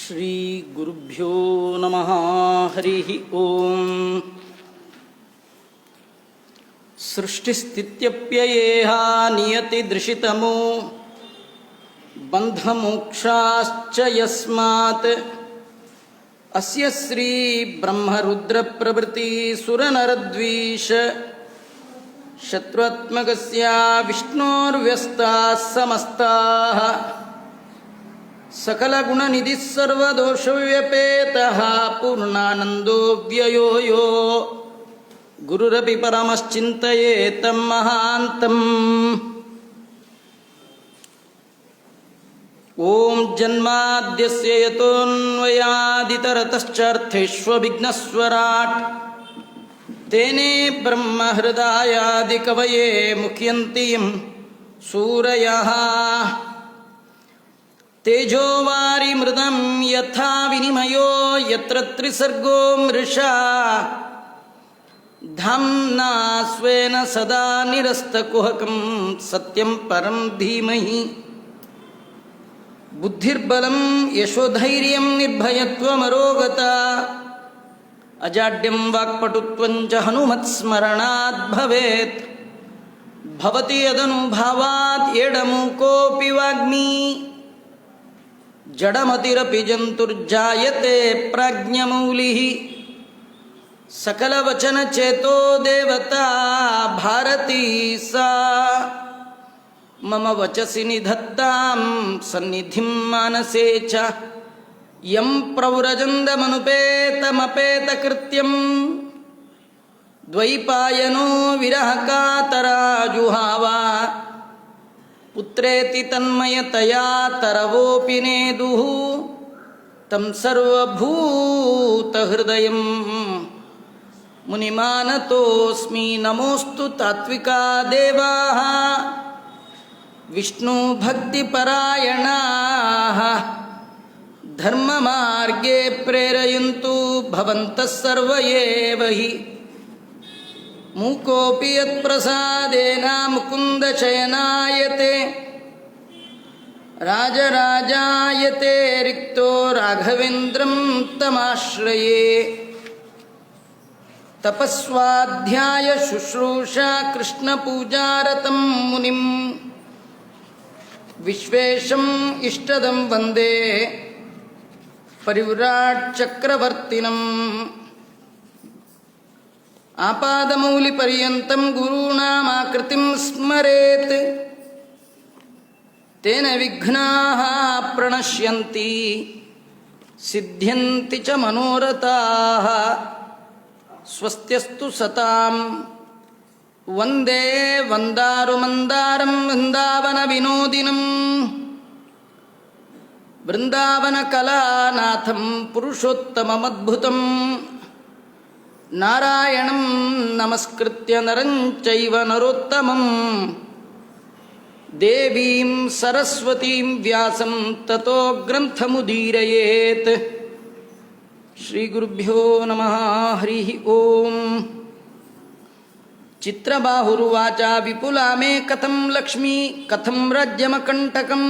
ಶ್ರೀ ಗುರುಭ್ಯೋ ನಮಃ. ಹರಿ ಓಂ. ಸೃಷ್ಟಿಸ್ಥಿತ್ಯಪ್ಯಯೇಹ ನಿಯತಿದೃಶಿತಮೋ ಬಂಧಮೋಕ್ಷಾಶ್ಚ ಯಸ್ಮಾತ್ ಅಸ್ಯ ಶ್ರೀ ಬ್ರಹ್ಮರುದ್ರ ಪ್ರಭೃತಿ ಸುರನರದ್ವೀಷ ಶತ್ರುತ್ಮಕಸ್ಯ ವಿಷ್ಣೋರ್ವ್ಯಸ್ತಾಃ ಸಮಸ್ತಾಃ ಸಕಲಗುಣನಿಧಿಃ ಸರ್ವದೋಷವ್ಯಪೇತಃ ಪೂರ್ಣಾನಂದೋ ವ್ಯಯೋ ಯೋ ಗುರುರಪಿ ಪರಮಶ್ಚಿಂತಯೇತಂ ಮಹಾಂತಂ. ಓಂ ಜನ್ಮಾದ್ಯಸ್ಯ ಯತೋನ್ವಯಾದಿತರತಶ್ಚಾರ್ಥೇಷ್ವವಿಘ್ನಸ್ವರಾಟ್ ತೇನೇ ಬ್ರಹ್ಮಹೃದಯಾದಿಕವಯೇ ಮುಖ್ಯಂತಿ ಯಂ ಸೂರಯಃ. ತೇಜೋವಾರಿಮೃದಂ ಯಥಾ ವಿನಿಮಯೋ ಯತ್ರ ತ್ರಿಸರ್ಗೋ ಮೃಷಾ ಧಾಮ್ನಾ ಸ್ವೇನ ಸದಾ ನಿರಸ್ತಕುಹಕಂ ಸತ್ಯಂ ಪರಂ ಧೀಮಹಿ. ಬುದ್ಧಿರ್ಬಲಂ ಯಶೋಧೈರ್ಯಂ ನಿರ್ಭಯತ್ವಮರೋಗತಾ ಅಜಾಡ್ಯಂ ವಾಕ್ಪಟುತ್ವಂ ಚ ಹನುಮತ್ಸ್ಮರಣಾತ್ ಭವೇತ್. ಭವತಿ ಯದನುಭಾವಾತ್ ಏಡಮೂಕೋಪಿ ವಾಗ್ಮಿ ಜಡಮತಿರಪಿ ಜಂತುರ್ಜಾಯತೆ ಪ್ರಾಜ್ಞಮೌಲಿಃ. ಸಕಲವಚನಚೇತೋ ದೇವತಾ ಭಾರತೀ ಸಾ ಮಮ ವಚಸಿ ನಿಧತ್ತಾಂ ಸನ್ನಿಧಿಂ ಮಾನಸೇ ಚ. ಯಂ ಪ್ರವ್ರಜಂದಮನುಪೇತಮಪೇತಕೃತ್ಯಂ ದ್ವೈಪಾಯನೋ ವಿರಹಕಾತರಾಜುಹಾವ. ಪುತ್ರೇತಿ ತನ್ಮಯತಯಾ ತರವೋಪಿ ನೇದುಃ ತಂ ಸರ್ವಭೂತಹೃದಯಂ ಮುನಿಮಾನತೋಸ್ಮಿ. ನಮೋಸ್ತು ತಾತ್ವಿಕಾ ದೇವಾಃ ವಿಷ್ಣುಭಕ್ತಿಪರಾಯಣಾಃ ಧರ್ಮಮಾರ್ಗೇ ಪ್ರೇರಯಂತು ಭವಂತಃ ಸರ್ವ ಏವ ಹಿ. ಮೂಕೋಪಿ ಯತ್ಪ್ರಸಾದೇನ ಮುಕುಂದಶಯನಾಯತೆ ರಾಜರಾಜಾಯತೆ ರಿಕ್ತೋ ರಾಘವೇಂದ್ರಂ ತಮಾಶ್ರಯೇ. ತಪಸ್ವಾಧ್ಯಾಯ ಶುಶ್ರೂಷಾ ಕೃಷ್ಣಪೂಜಾರತಂ ಮುನಿಂ ವಿಶ್ವೇಶಂ ಇಷ್ಟದಂ ವಂದೇ ಪರಿವ್ರಾಟ್ ಚಕ್ರವರ್ತಿನಂ. ಆಪಾದಮೌಲಿಪರ್ಯಂತಂ ಗುರುಣಾಮಾಕೃತಿಂ ಸ್ಮರೇತ್ ತೇನ ವಿಘ್ನಾಃ ಪ್ರಣಶ್ಯಂತಿ ಸಿದ್ಧ್ಯಂತಿ ಚ ಮನೋರಥಾಃ. ಸ್ವಸ್ತ್ಯಸ್ತು ಸತಾಂ ವಂದೇ ವಂದಾರುಮಂದಾರಂ ವೃಂದಾವನ ವಿನೋದಿನಂ. ವೃಂದಾವನಕಲಾನಾಥಂ ಪುರುಷೋತ್ತಮಮದ್ಭುತಂ ನಾರಾಯಣಂ ನಮಸ್ಕೃತ್ಯ ನರಂ ಚೈವ ನರೋತ್ತಮಂ. ದೇವೀಂ ಸರಸ್ವತೀಂ ವ್ಯಾಸಂ ತತೋ ಗ್ರಂಥಮುದೀರಯೇತ್. ಶ್ರೀ ಗುರುಭ್ಯೋ ನಮಃ. ಹರಿ ಓಂ. ಚಿತ್ರಬಾಹುರುವಾಚ ವಿಪುಲಾ ಮೇ ಕಥಂ ಲಕ್ಷ್ಮೀ ಕಥಂ ರಾಜ್ಯಮಕಂಟಕಂ.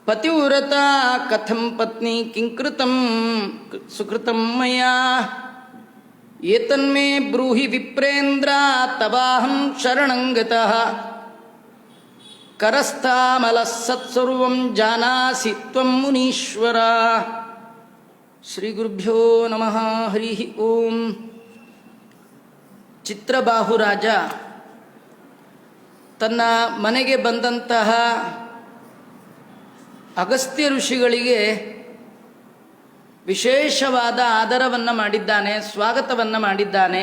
ಪತಿವ್ರತಾ ಕಥಂ ಪತ್ನಿ ಕಿಂಕೃತಂ ಸುಕೃತಂ ಮಯಾ. ಏತನ್ಮೇ ಬ್ರೂಹಿ ವಿಪ್ರೇಂದ್ರ ತವಾಹಂ ಶರಣಂ ಗತಃ. ಕರಸ್ಥಾಮಲಃ ಸತ್ಸರ್ವಂ ಜಾನಾಸಿ ತ್ವಂ ಮುನೀಶ್ವರ. ಶ್ರೀ ಗುರುಭ್ಯೋ ನಮಃ. ಹರಿ ಓಂ. ಚಿತ್ರಬಾಹುರಾಜ ತನ್ನ ಮನೆಗೆ ಬಂದಂತಹ ಅಗಸ್ತ್ಯ ಋಷಿಗಳಿಗೆ ವಿಶೇಷವಾದ ಆದರವನ್ನು ಮಾಡಿದ್ದಾನೆ, ಸ್ವಾಗತವನ್ನು ಮಾಡಿದ್ದಾನೆ,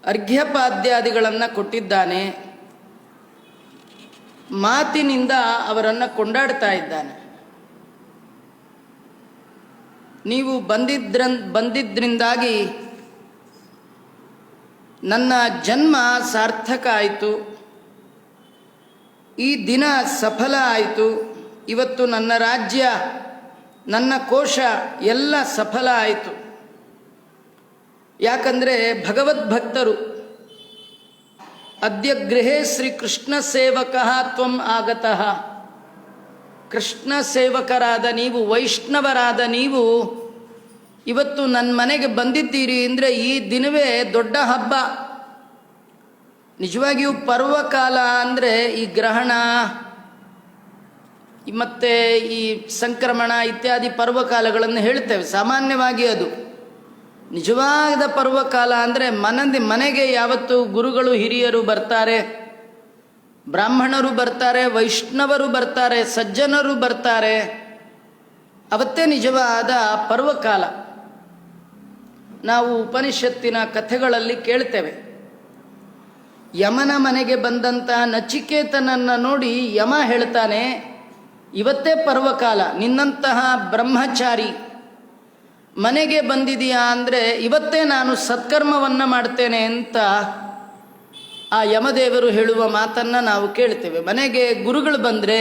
ಅರ್ಘ್ಯಪಾದ್ಯಾದಿಗಳನ್ನು ಕೊಟ್ಟಿದ್ದಾನೆ, ಮಾತಿನಿಂದ ಅವರನ್ನು ಕೊಂಡಾಡ್ತಾ ಇದ್ದಾನೆ. ನೀವು ಬಂದಿದ್ದರಿಂದಾಗಿ ನನ್ನ ಜನ್ಮ ಸಾರ್ಥಕ ಆಯಿತು, ಈ ದಿನ ಸಫಲ ಆಯಿತು, ಇವತ್ತು ನನ್ನ ರಾಜ್ಯ ನನ್ನ ಕೋಶ ಎಲ್ಲ ಸಫಲ ಆಯಿತು. ಯಾಕಂದರೆ ಭಗವದ್ಭಕ್ತರು ಅದ್ಯ ಗೃಹೇ ಶ್ರೀಕೃಷ್ಣ ಸೇವಕಃ ತ್ವಂ ಆಗತಃ. ಕೃಷ್ಣ ಸೇವಕರಾದ ನೀವು, ವೈಷ್ಣವರಾದ ನೀವು ಇವತ್ತು ನನ್ನ ಮನೆಗೆ ಬಂದಿದ್ದೀರಿ ಅಂದರೆ ಈ ದಿನವೇ ದೊಡ್ಡ ಹಬ್ಬ. ನಿಜವಾಗಿಯೂ ಪರ್ವಕಾಲ ಅಂದರೆ ಈ ಗ್ರಹಣ ಮತ್ತು ಈ ಸಂಕ್ರಮಣ ಇತ್ಯಾದಿ ಪರ್ವಕಾಲಗಳನ್ನು ಹೇಳ್ತೇವೆ ಸಾಮಾನ್ಯವಾಗಿ. ಅದು ನಿಜವಾದ ಪರ್ವಕಾಲ ಅಂದರೆ ಮನೆಗೆ ಯಾವತ್ತು ಗುರುಗಳು ಹಿರಿಯರು ಬರ್ತಾರೆ, ಬ್ರಾಹ್ಮಣರು ಬರ್ತಾರೆ, ವೈಷ್ಣವರು ಬರ್ತಾರೆ, ಸಜ್ಜನರು ಬರ್ತಾರೆ, ಅವತ್ತೇ ನಿಜವಾದ ಪರ್ವಕಾಲ. ನಾವು ಉಪನಿಷತ್ತಿನ ಕಥೆಗಳಲ್ಲಿ ಕೇಳ್ತೇವೆ, ಯಮನ ಮನೆಗೆ ಬಂದಂತಹ ನಚಿಕೇತನನ್ನು ನೋಡಿ ಯಮ ಹೇಳ್ತಾನೆ, ಇವತ್ತೇ ಪರ್ವಕಾಲ, ನಿನ್ನಂತಹ ಬ್ರಹ್ಮಚಾರಿ ಮನೆಗೆ ಬಂದಿದೆಯಾ ಅಂದರೆ ಇವತ್ತೇ ನಾನು ಸತ್ಕರ್ಮವನ್ನು ಮಾಡ್ತೇನೆ ಅಂತ ಆ ಯಮದೇವರು ಹೇಳುವ ಮಾತನ್ನು ನಾವು ಕೇಳ್ತೇವೆ. ಮನೆಗೆ ಗುರುಗಳು ಬಂದರೆ,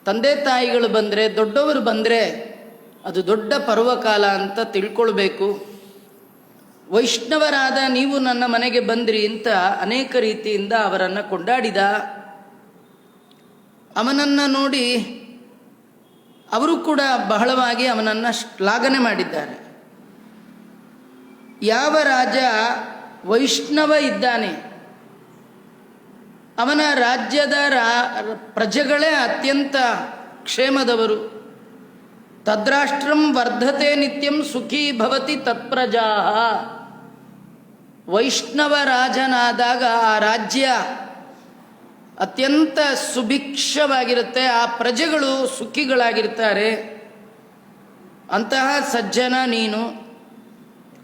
ತಂದೆ ತಾಯಿಗಳು ಬಂದರೆ, ದೊಡ್ಡವರು ಬಂದರೆ ಅದು ದೊಡ್ಡ ಪರ್ವಕಾಲ ಅಂತ ತಿಳ್ಕೊಳ್ಬೇಕು. ವೈಷ್ಣವರಾದ ನೀವು ನನ್ನ ಮನೆಗೆ ಬಂದ್ರಿ ಅಂತ ಅನೇಕ ರೀತಿಯಿಂದ ಅವರನ್ನು ಕೊಂಡಾಡಿದ. ಅವನನ್ನು ನೋಡಿ ಅವರು ಕೂಡ ಬಹಳವಾಗಿ ಅವನನ್ನು ಶ್ಲಾಘನೆ ಮಾಡಿದ್ದಾರೆ. ಯಾವ ರಾಜ ವೈಷ್ಣವ ಇದ್ದಾನೆ ಅವನ ರಾಜ್ಯದ ಪ್ರಜೆಗಳೇ ಅತ್ಯಂತ ಕ್ಷೇಮದವರು. ತದ್ರಾಷ್ಟ್ರಂ ವರ್ಧತೆ ನಿತ್ಯಂ ಸುಖೀ ಭವತಿ ತತ್ಪ್ರಜಾ. ವೈಷ್ಣವ ರಾಜನಾದಾಗ ಆ ರಾಜ್ಯ ಅತ್ಯಂತ ಸುಭಿಕ್ಷವಾಗಿರುತ್ತೆ, ಆ ಪ್ರಜೆಗಳು ಸುಖಿಗಳಾಗಿರ್ತಾರೆ. ಅಂತಹ ಸಜ್ಜನ ನೀನು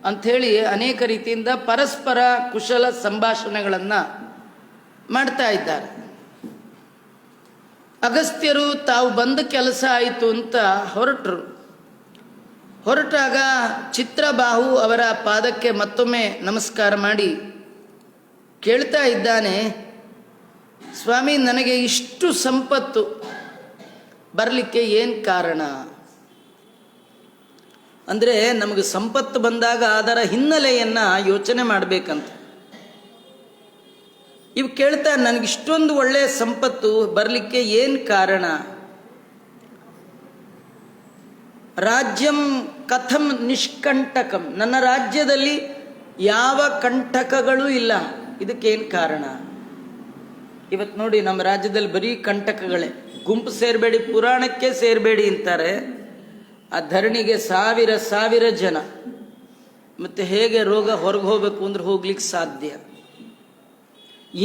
ಅಂಥೇಳಿ ಅನೇಕ ರೀತಿಯಿಂದ ಪರಸ್ಪರ ಕುಶಲ ಸಂಭಾಷಣೆಗಳನ್ನು ಮಾಡ್ತಾ ಇದ್ದಾರೆ. ಅಗಸ್ತ್ಯರು ತಾವು ಬಂದ ಕೆಲಸ ಆಯಿತು ಅಂತ ಹೊರಟಾಗ ಚಿತ್ರಬಾಹು ಅವರ ಪಾದಕ್ಕೆ ಮತ್ತೊಮ್ಮೆ ನಮಸ್ಕಾರ ಮಾಡಿ ಕೇಳ್ತಾ ಇದ್ದಾನೆ, ಸ್ವಾಮಿ, ನನಗೆ ಇಷ್ಟು ಸಂಪತ್ತು ಬರಲಿಕ್ಕೆ ಏನು ಕಾರಣ? ಅಂದರೆ ನಮಗೆ ಸಂಪತ್ತು ಬಂದಾಗ ಅದರ ಹಿನ್ನೆಲೆಯನ್ನು ಯೋಚನೆ ಮಾಡಬೇಕಂತ. ಇವು ಕೇಳ್ತಾ ನನಗಿಷ್ಟೊಂದು ಒಳ್ಳೆಯ ಸಂಪತ್ತು ಬರಲಿಕ್ಕೆ ಏನು ಕಾರಣ? ರಾಜ್ಯಂ ಕಥಂ ನಿಷ್ಕಂಟಕಂ, ನನ್ನ ರಾಜ್ಯದಲ್ಲಿ ಯಾವ ಕಂಟಕಗಳೂ ಇಲ್ಲ, ಇದಕ್ಕೇನು ಕಾರಣ? ಇವತ್ತು ನೋಡಿ ನಮ್ಮ ರಾಜ್ಯದಲ್ಲಿ ಬರೀ ಕಂಟಕಗಳೇ. ಗುಂಪು ಸೇರಬೇಡಿ, ಪುರಾಣಕ್ಕೆ ಸೇರಬೇಡಿ ಅಂತಾರೆ. ಆ ಧರಣಿಗೆ ಸಾವಿರ ಜನ, ಮತ್ತು ಹೇಗೆ ರೋಗ ಹೊರಗೆ ಹೋಗಬೇಕು ಅಂದ್ರೆ ಹೋಗ್ಲಿಕ್ಕೆ ಸಾಧ್ಯ?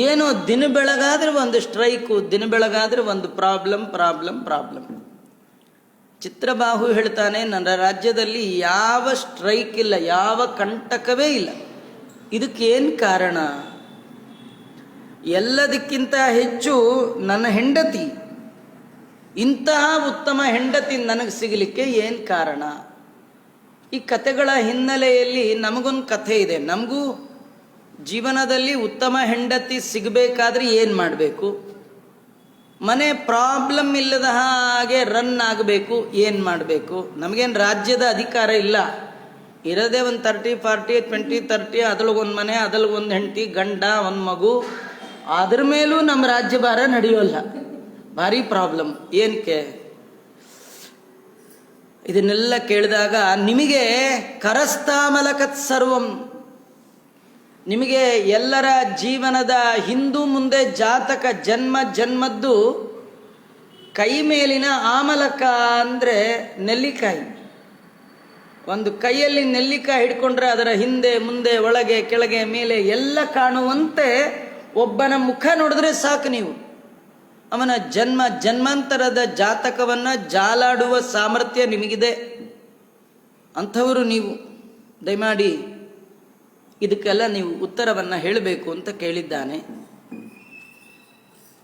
ಏನೋ ದಿನ ಬೆಳಗಾದ್ರೆ ಒಂದು ಸ್ಟ್ರೈಕು, ದಿನ ಬೆಳಗಾದ್ರೆ ಒಂದು ಪ್ರಾಬ್ಲಮ್. ಚಿತ್ರಬಾಹು ಹೇಳ್ತಾನೆ, ನನ್ನ ರಾಜ್ಯದಲ್ಲಿ ಯಾವ ಸ್ಟ್ರೈಕ್ ಇಲ್ಲ, ಯಾವ ಕಂಟಕವೇ ಇಲ್ಲ, ಇದಕ್ಕೇನು ಕಾರಣ? ಎಲ್ಲದಕ್ಕಿಂತ ಹೆಚ್ಚು ನನ್ನ ಹೆಂಡತಿ, ಇಂತಹ ಉತ್ತಮ ಹೆಂಡತಿ ನನಗೆ ಸಿಗಲಿಕ್ಕೆ ಏನು ಕಾರಣ? ಈ ಕಥೆಗಳ ಹಿನ್ನೆಲೆಯಲ್ಲಿ ನಮಗೊಂದು ಕಥೆ ಇದೆ. ನಮಗೂ ಜೀವನದಲ್ಲಿ ಉತ್ತಮ ಹೆಂಡತಿ ಸಿಗಬೇಕಾದ್ರೆ ಏನು ಮಾಡಬೇಕು? ಮನೆ ಪ್ರಾಬ್ಲಮ್ ಇಲ್ಲದ ಹಾಗೆ ರನ್ ಆಗಬೇಕು, ಏನು ಮಾಡಬೇಕು? ನಮಗೇನು ರಾಜ್ಯದ ಅಧಿಕಾರ ಇಲ್ಲ, ಇರೋದೇ ಒಂದು 30-40 20-30, ಅದರೊಳಗೊಂದು ಮನೆ, ಅದರೊಳಗೊಂದು ಹೆಂಡತಿ, ಗಂಡ, ಒಂದು ಮಗು. ಅದ್ರ ಮೇಲೂ ನಮ್ಮ ರಾಜ್ಯಭಾರ ನಡೆಯೋಲ್ಲ, ಭಾರಿ ಪ್ರಾಬ್ಲಮ್. ಏನಕ್ಕೆ? ಇದನ್ನೆಲ್ಲ ಕೇಳಿದಾಗ ನಿಮಗೆ ಕರಸ್ಥಾಮಲಕತ್ ಸರ್ವಂ, ನಿಮಗೆ ಎಲ್ಲರ ಜೀವನದ ಹಿಂದೂ ಮುಂದೆ ಜಾತಕ ಜನ್ಮದ್ದು ಕೈ ಮೇಲಿನ ಆಮಲಕ ಅಂದರೆ ನೆಲ್ಲಿಕಾಯಿ. ಒಂದು ಕೈಯಲ್ಲಿ ನೆಲ್ಲಿಕಾಯಿ ಹಿಡ್ಕೊಂಡ್ರೆ ಅದರ ಹಿಂದೆ ಮುಂದೆ ಒಳಗೆ ಕೆಳಗೆ ಮೇಲೆ ಎಲ್ಲ ಕಾಣುವಂತೆ ಒಬ್ಬನ ಮುಖ ನೋಡಿದ್ರೆ ಸಾಕು, ನೀವು ಅವನ ಜನ್ಮಾಂತರದ ಜಾತಕವನ್ನು ಜಾಲಾಡುವ ಸಾಮರ್ಥ್ಯ ನಿಮಗಿದೆ. ಅಂಥವರು ನೀವು. ದಯಮಾಡಿ ಇದಕ್ಕೆಲ್ಲ ನೀವು ಉತ್ತರವನ್ನು ಹೇಳಬೇಕು ಅಂತ ಕೇಳಿದ್ದಾನೆ.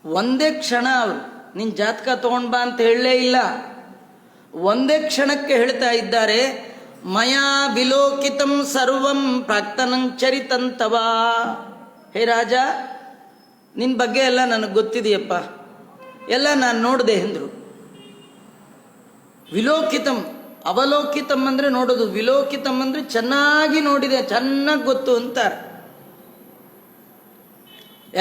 ಒಂದೇ ಕ್ಷಣ ಅವರು ನಿನ್ನ ಜಾತಕ ತಗೊಂಡ್ಬಾ ಅಂತ ಹೇಳಲೇ ಇಲ್ಲ, ಒಂದೇ ಕ್ಷಣಕ್ಕೆ ಹೇಳ್ತಾ ಇದ್ದಾರೆ, ಮಯಾ ವಿಲೋಕಿತಂ ಸರ್ವಂ ಪ್ರಾಕ್ತನಂಚರಿತಂತವ. ಹೇ ರಾಜ, ನಿನ್ನ ಬಗ್ಗೆ ಎಲ್ಲ ನನಗೆ ಗೊತ್ತಿದೆಯಪ್ಪ, ಎಲ್ಲ ನಾನು ನೋಡಿದೆ ಎಂದರು. ವಿಲೋಕಿತಂ, ಅವಲೋಕಿತಂ ಅಂದರೆ ನೋಡೋದು, ವಿಲೋಕಿತಂ ಅಂದರೆ ಚೆನ್ನಾಗಿ ನೋಡಿದೆ, ಚೆನ್ನಾಗಿ ಗೊತ್ತು ಅಂತಾರೆ.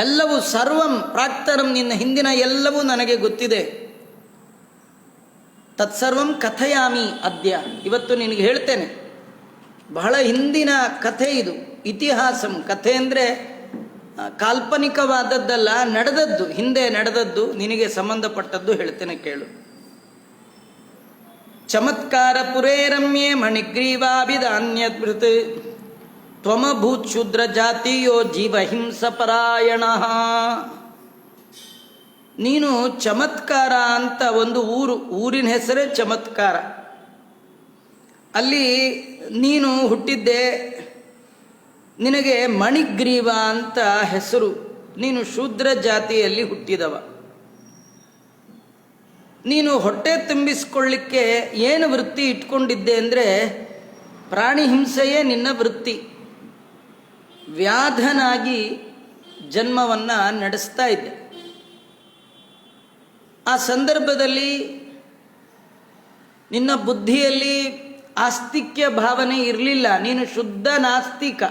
ಎಲ್ಲವೂ ಸರ್ವಂ ಪ್ರಾಕ್ತರಂ, ನಿನ್ನ ಹಿಂದಿನ ಎಲ್ಲವೂ ನನಗೆ ಗೊತ್ತಿದೆ. ತತ್ಸರ್ವಂ ಕಥಯಾಮಿ ಅದ್ಯ. ಇವತ್ತು ನಿನಗೆ ಹೇಳ್ತೇನೆ. ಬಹಳ ಹಿಂದಿನ ಕಥೆ ಇದು, ಇತಿಹಾಸಂ. ಕಥೆ ಅಂದರೆ ಕಾಲ್ಪನಿಕವಾದದ್ದಲ್ಲ, ನಡೆದದ್ದು, ಹಿಂದೆ ನಡೆದದ್ದು, ನಿನಗೆ ಸಂಬಂಧಪಟ್ಟದ್ದು ಹೇಳ್ತೇನೆ ಕೇಳು. ಚಮತ್ಕಾರ ಪುರೇ ರಮ್ಯೆ ಮಣಿಗ್ರೀವಾಭಿಧಾನ್ಯಭೃತ್ ತ್ವಮಭೂತ್ ಶೂದ್ರ ಜಾತಿಯೋ ಜೀವಹಿಂಸ ಪರಾಯಣ. ನೀನು ಚಮತ್ಕಾರ ಅಂತ ಒಂದು ಊರಿನ ಹೆಸರೇ ಚಮತ್ಕಾರ. ಅಲ್ಲಿ ನೀನು ಹುಟ್ಟಿದ್ದೆ. ನಿನಗೆ ಮಣಿಗ್ರೀವ ಅಂತ ಹೆಸರು. ನೀನು ಶೂದ್ರ ಜಾತಿಯಲ್ಲಿ ಹುಟ್ಟಿದವ. ನೀನು ಹೊಟ್ಟೆ ತುಂಬಿಸಿಕೊಳ್ಳಿಕ್ಕೆ ಏನು ವೃತ್ತಿ ಇಟ್ಕೊಂಡಿದ್ದೆ ಅಂದರೆ ಪ್ರಾಣಿ ಹಿಂಸೆಯೇ ನಿನ್ನ ವೃತ್ತಿ. ವ್ಯಾಧನಾಗಿ ಜನ್ಮವನ್ನು ನಡೆಸ್ತಾ ಇದ್ದೆ. ಆ ಸಂದರ್ಭದಲ್ಲಿ ನಿನ್ನ ಬುದ್ಧಿಯಲ್ಲಿ ಆಸ್ತಿಕ್ಯ ಭಾವನೆ ಇರಲಿಲ್ಲ. ನೀನು ಶುದ್ಧ ನಾಸ್ತಿಕ.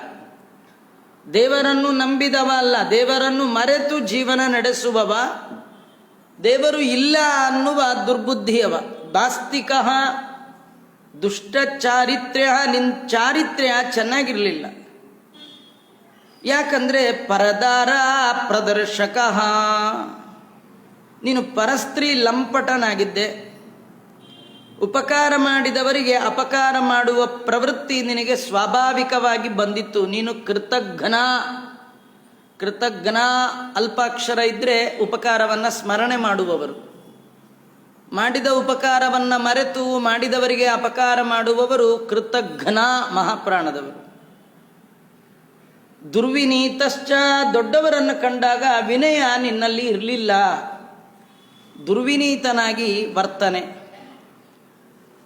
ದೇವರನ್ನು ನಂಬಿದವ ಅಲ್ಲ, ದೇವರನ್ನು ಮರೆತು ಜೀವನ ನಡೆಸುವವ, ದೇವರು ಇಲ್ಲ ಅನ್ನುವ ದುರ್ಬುದ್ಧಿಯವ. ನಾಸ್ತಿಕ, ದುಷ್ಟ ಚಾರಿತ್ರ್ಯ. ನಿನ್ನ ಚಾರಿತ್ರ್ಯ ಚೆನ್ನಾಗಿರಲಿಲ್ಲ. ಯಾಕಂದರೆ ಪರದಾರ ಪ್ರದರ್ಶಕ. ನೀನು ಪರಸ್ತ್ರೀ ಲಂಪಟನಾಗಿದ್ದೆ. ಉಪಕಾರ ಮಾಡಿದವರಿಗೆ ಅಪಕಾರ ಮಾಡುವ ಪ್ರವೃತ್ತಿ ನಿನಗೆ ಸ್ವಾಭಾವಿಕವಾಗಿ ಬಂದಿತ್ತು. ನೀನು ಕೃತಜ್ಞ ಅಲ್ಪಾಕ್ಷರ ಇದ್ದರೆ ಉಪಕಾರವನ್ನು ಸ್ಮರಣೆ ಮಾಡುವವರು. ಮಾಡಿದ ಉಪಕಾರವನ್ನು ಮರೆತು ಮಾಡಿದವರಿಗೆ ಅಪಕಾರ ಮಾಡುವವರು ಕೃತಜ್ಞ ಮಹಾಪ್ರಾಣದವರು. ದುರ್ವಿನೀತಶ್ಚ, ದೊಡ್ಡವರನ್ನು ಕಂಡಾಗ ವಿನಯ ನಿನ್ನಲ್ಲಿ ಇರಲಿಲ್ಲ. ದುರ್ವಿನೀತನಾಗಿ ವರ್ತನೆ.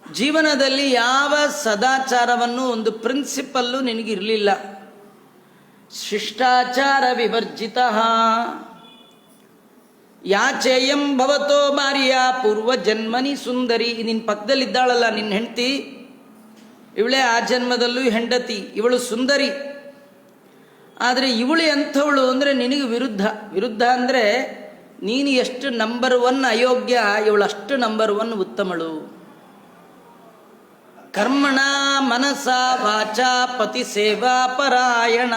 ಜೀವನದಲ್ಲಿ ಯಾವ ಸದಾಚಾರವನ್ನು, ಒಂದು ಪ್ರಿನ್ಸಿಪಲ್ಲು ನಿನಗಿರಲಿಲ್ಲ. ಶಿಷ್ಟಾಚಾರ ವಿವರ್ಜಿತ. ಯಾಚೇಯಂ ಭವತೋ ಮಾರಿಯ ಪೂರ್ವ ಜನ್ಮನಿ ಸುಂದರಿ. ನಿನ್ನ ಪಕ್ಕದಲ್ಲಿದ್ದಾಳಲ್ಲ ನಿನ್ನ ಹೆಂಡತಿ, ಇವಳೇ ಆ ಜನ್ಮದಲ್ಲೂ ಹೆಂಡತಿ. ಇವಳು ಸುಂದರಿ. ಆದರೆ ಇವಳು ಎಂಥವಳು ಅಂದರೆ ನಿನಗೆ ವಿರುದ್ಧ ಅಂದರೆ ನೀನು ಎಷ್ಟು ನಂಬರ್ 1 ಅಯೋಗ್ಯ, ಇವಳು ಅಷ್ಟು ನಂಬರ್ 1 ಉತ್ತಮಳು. ಕರ್ಮಣ ಮನಸ ವಾಚ ಪತಿ ಸೇವಾ ಪರಾಯಣ.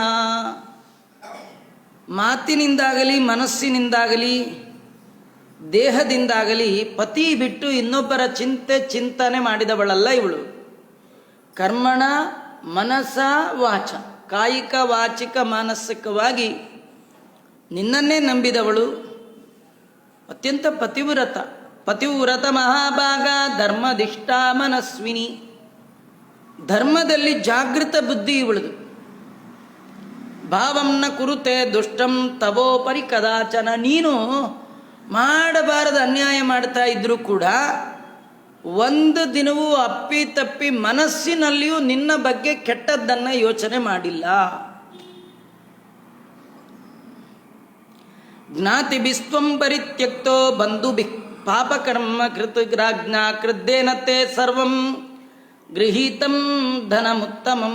ಮಾತಿನಿಂದಾಗಲಿ ಮನಸ್ಸಿನಿಂದಾಗಲಿ ದೇಹದಿಂದಾಗಲಿ ಪತಿ ಬಿಟ್ಟು ಇನ್ನೊಬ್ಬರ ಚಿಂತನೆ ಮಾಡಿದವಳಲ್ಲ ಇವಳು. ಕರ್ಮಣ ಮನಸ ವಾಚ, ಕಾಯಿಕ ವಾಚಿಕ ಮಾನಸಿಕವಾಗಿ ನಿನ್ನನ್ನೇ ನಂಬಿದವಳು. ಅತ್ಯಂತ ಪತಿವ್ರತ ಮಹಾಭಾಗ, ಧರ್ಮದಿಷ್ಟ ಮನಸ್ವಿನಿ. ಧರ್ಮದಲ್ಲಿ ಜಾಗೃತ ಬುದ್ಧಿ ಇವಳದು. ಭಾವಂನ ಕುರುತೆ ದುಷ್ಟಂ ತವೋಪರಿ ಕದಾಚನ. ನೀನು ಮಾಡಬಾರದು ಅನ್ಯಾಯ ಮಾಡ್ತಾ ಇದ್ರೂ ಕೂಡ ಒಂದು ದಿನವೂ ಅಪ್ಪಿತಪ್ಪಿ ಮನಸ್ಸಿನಲ್ಲಿಯೂ ನಿನ್ನ ಬಗ್ಗೆ ಕೆಟ್ಟದ್ದನ್ನು ಯೋಚನೆ ಮಾಡಿಲ್ಲ. ಜ್ಞಾತಿಭಿಸ್ತ್ವಂ ಪರಿತ್ಯಕ್ತೋ ಬಂಧುಭಿ ಪಾಪಕರ್ಮ ಕೃತಗ್ರಾಜ್ಞಾ ಕೃದ್ದೇನತೆ ಸರ್ವಂ ಗೃಹೀತಂ ಧನಮುತ್ತಮಂ.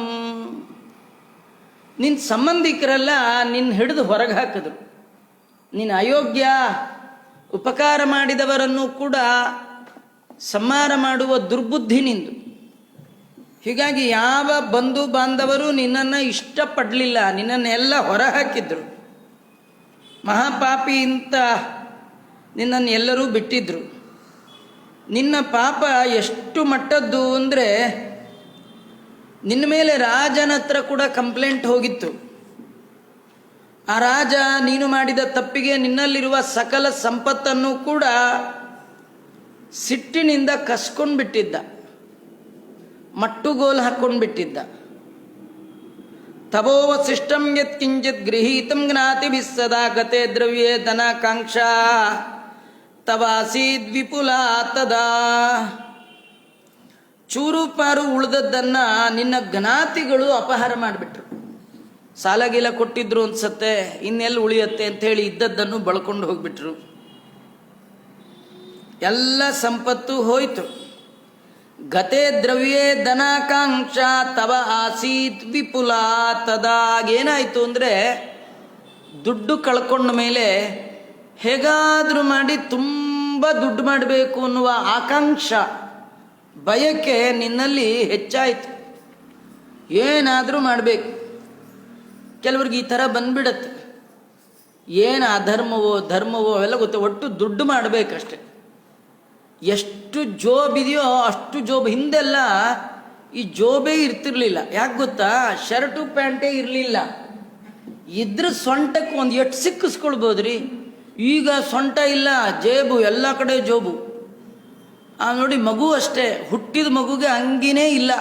ನಿನ್ನ ಸಂಬಂಧಿಕರೆಲ್ಲ ನಿನ್ನ ಹಿಡಿದು ಹೊರಗೆ ಹಾಕಿದ್ರು. ನೀನು ಅಯೋಗ್ಯ. ಉಪಕಾರ ಮಾಡಿದವರನ್ನು ಕೂಡ ಸಂಹಾರ ಮಾಡುವ ದುರ್ಬುದ್ಧಿ ನಿಂದು. ಹೀಗಾಗಿ ಯಾವ ಬಂಧು ಬಾಂಧವರು ನಿನ್ನನ್ನು ಇಷ್ಟಪಡಲಿಲ್ಲ, ನಿನ್ನನ್ನೆಲ್ಲ ಹೊರ ಹಾಕಿದ್ರು. ಮಹಾಪಾಪಿ ಅಂತ ನಿನ್ನನ್ನು ಎಲ್ಲರೂ ಬಿಟ್ಟಿದ್ರು. ನಿನ್ನ ಪಾಪ ಎಷ್ಟು ಮಟ್ಟದ್ದು ಅಂದರೆ ನಿನ್ನ ಮೇಲೆ ರಾಜನ ಹತ್ರ ಕೂಡ ಕಂಪ್ಲೇಂಟ್ ಹೋಗಿತ್ತು. ಆ ರಾಜ ನೀನು ಮಾಡಿದ ತಪ್ಪಿಗೆ ನಿನ್ನಲ್ಲಿರುವ ಸಕಲ ಸಂಪತ್ತನ್ನು ಕೂಡ ಸಿಟ್ಟಿನಿಂದ ಕಸ್ಕೊಂಡು ಬಿಟ್ಟಿದ್ದ, ಮಟ್ಟುಗೋಲು ಹಾಕ್ಕೊಂಡು ಬಿಟ್ಟಿದ್ದ. ತಪೋವಶಿಷ್ಟಂ ಯತ್ ಕಿಂಚಿತ್ ಗೃಹೀತಂ ಜ್ಞಾತಿಭಿಃ ಸದಾ ಗತೆ ದ್ರವ್ಯೇ ಧನಾಕಾಂಕ್ಷಾ ತವಾಸೀದ್ ವಿಪುಲಾ ತದಾ. ಚೂರು ಪಾರು ಉಳಿದದ್ದನ್ನು ನಿನ್ನ ಜ್ಞಾತಿಗಳು ಅಪಹಾರ ಮಾಡಿಬಿಟ್ರು. ಸಾಲಗೀಲ ಕೊಟ್ಟಿದ್ರು ಅನ್ಸತ್ತೆ, ಇನ್ನೆಲ್ಲಿ ಉಳಿಯತ್ತೆ ಅಂಥೇಳಿ ಇದ್ದದ್ದನ್ನು ಬಳ್ಕೊಂಡು ಹೋಗ್ಬಿಟ್ರು. ಎಲ್ಲ ಸಂಪತ್ತು ಹೋಯಿತು. ಗತೆ ದ್ರವ್ಯೇ ಧನಾಕಾಂಕ್ಷಾ ತವ ಆಸೀತ್ ವಿಪುಲಾ ತದಾಗೇನಾಯಿತು ಅಂದರೆ ದುಡ್ಡು ಕಳ್ಕೊಂಡ ಮೇಲೆ ಹೇಗಾದರೂ ಮಾಡಿ ತುಂಬ ದುಡ್ಡು ಮಾಡಬೇಕು ಅನ್ನುವ ಆಕಾಂಕ್ಷ ಬಯಕೆ ನಿನ್ನಲ್ಲಿ ಹೆಚ್ಚಾಯಿತು. ಏನಾದರೂ ಮಾಡಬೇಕು. ಕೆಲವ್ರಿಗೆ ಈ ಥರ ಬಂದ್ಬಿಡತ್ತೆ. ಏನು ಅಧರ್ಮವೋ ಧರ್ಮವೋ ಅವೆಲ್ಲ ಗೊತ್ತೆ, ಒಟ್ಟು ದುಡ್ಡು ಮಾಡಬೇಕಷ್ಟೆ. ಎಷ್ಟು ಜೋಬ್ ಇದೆಯೋ ಅಷ್ಟು ಜೋಬ್. ಹಿಂದೆಲ್ಲ ಈ ಜೋಬೇ ಇರ್ತಿರ್ಲಿಲ್ಲ. ಯಾಕೆ ಗೊತ್ತಾ? ಶರ್ಟು ಪ್ಯಾಂಟೇ ಇರಲಿಲ್ಲ. ಇದ್ರ ಸೊಂಟಕ್ಕೆ ಒಂದು ಎಟ್ಟು ಸಿಕ್ಕಿಸ್ಕೊಳ್ಬೋದ್ರಿ. ಈಗ ಸೊಂಟ ಇಲ್ಲ, ಜೇಬು ಎಲ್ಲ ಕಡೆ ಜೋಬು. ನೋಡಿ, ಮಗು ಅಷ್ಟೇ, ಹುಟ್ಟಿದ ಮಗುಗೆ ಅಂಗಿನೇ ಇಲ್ಲ.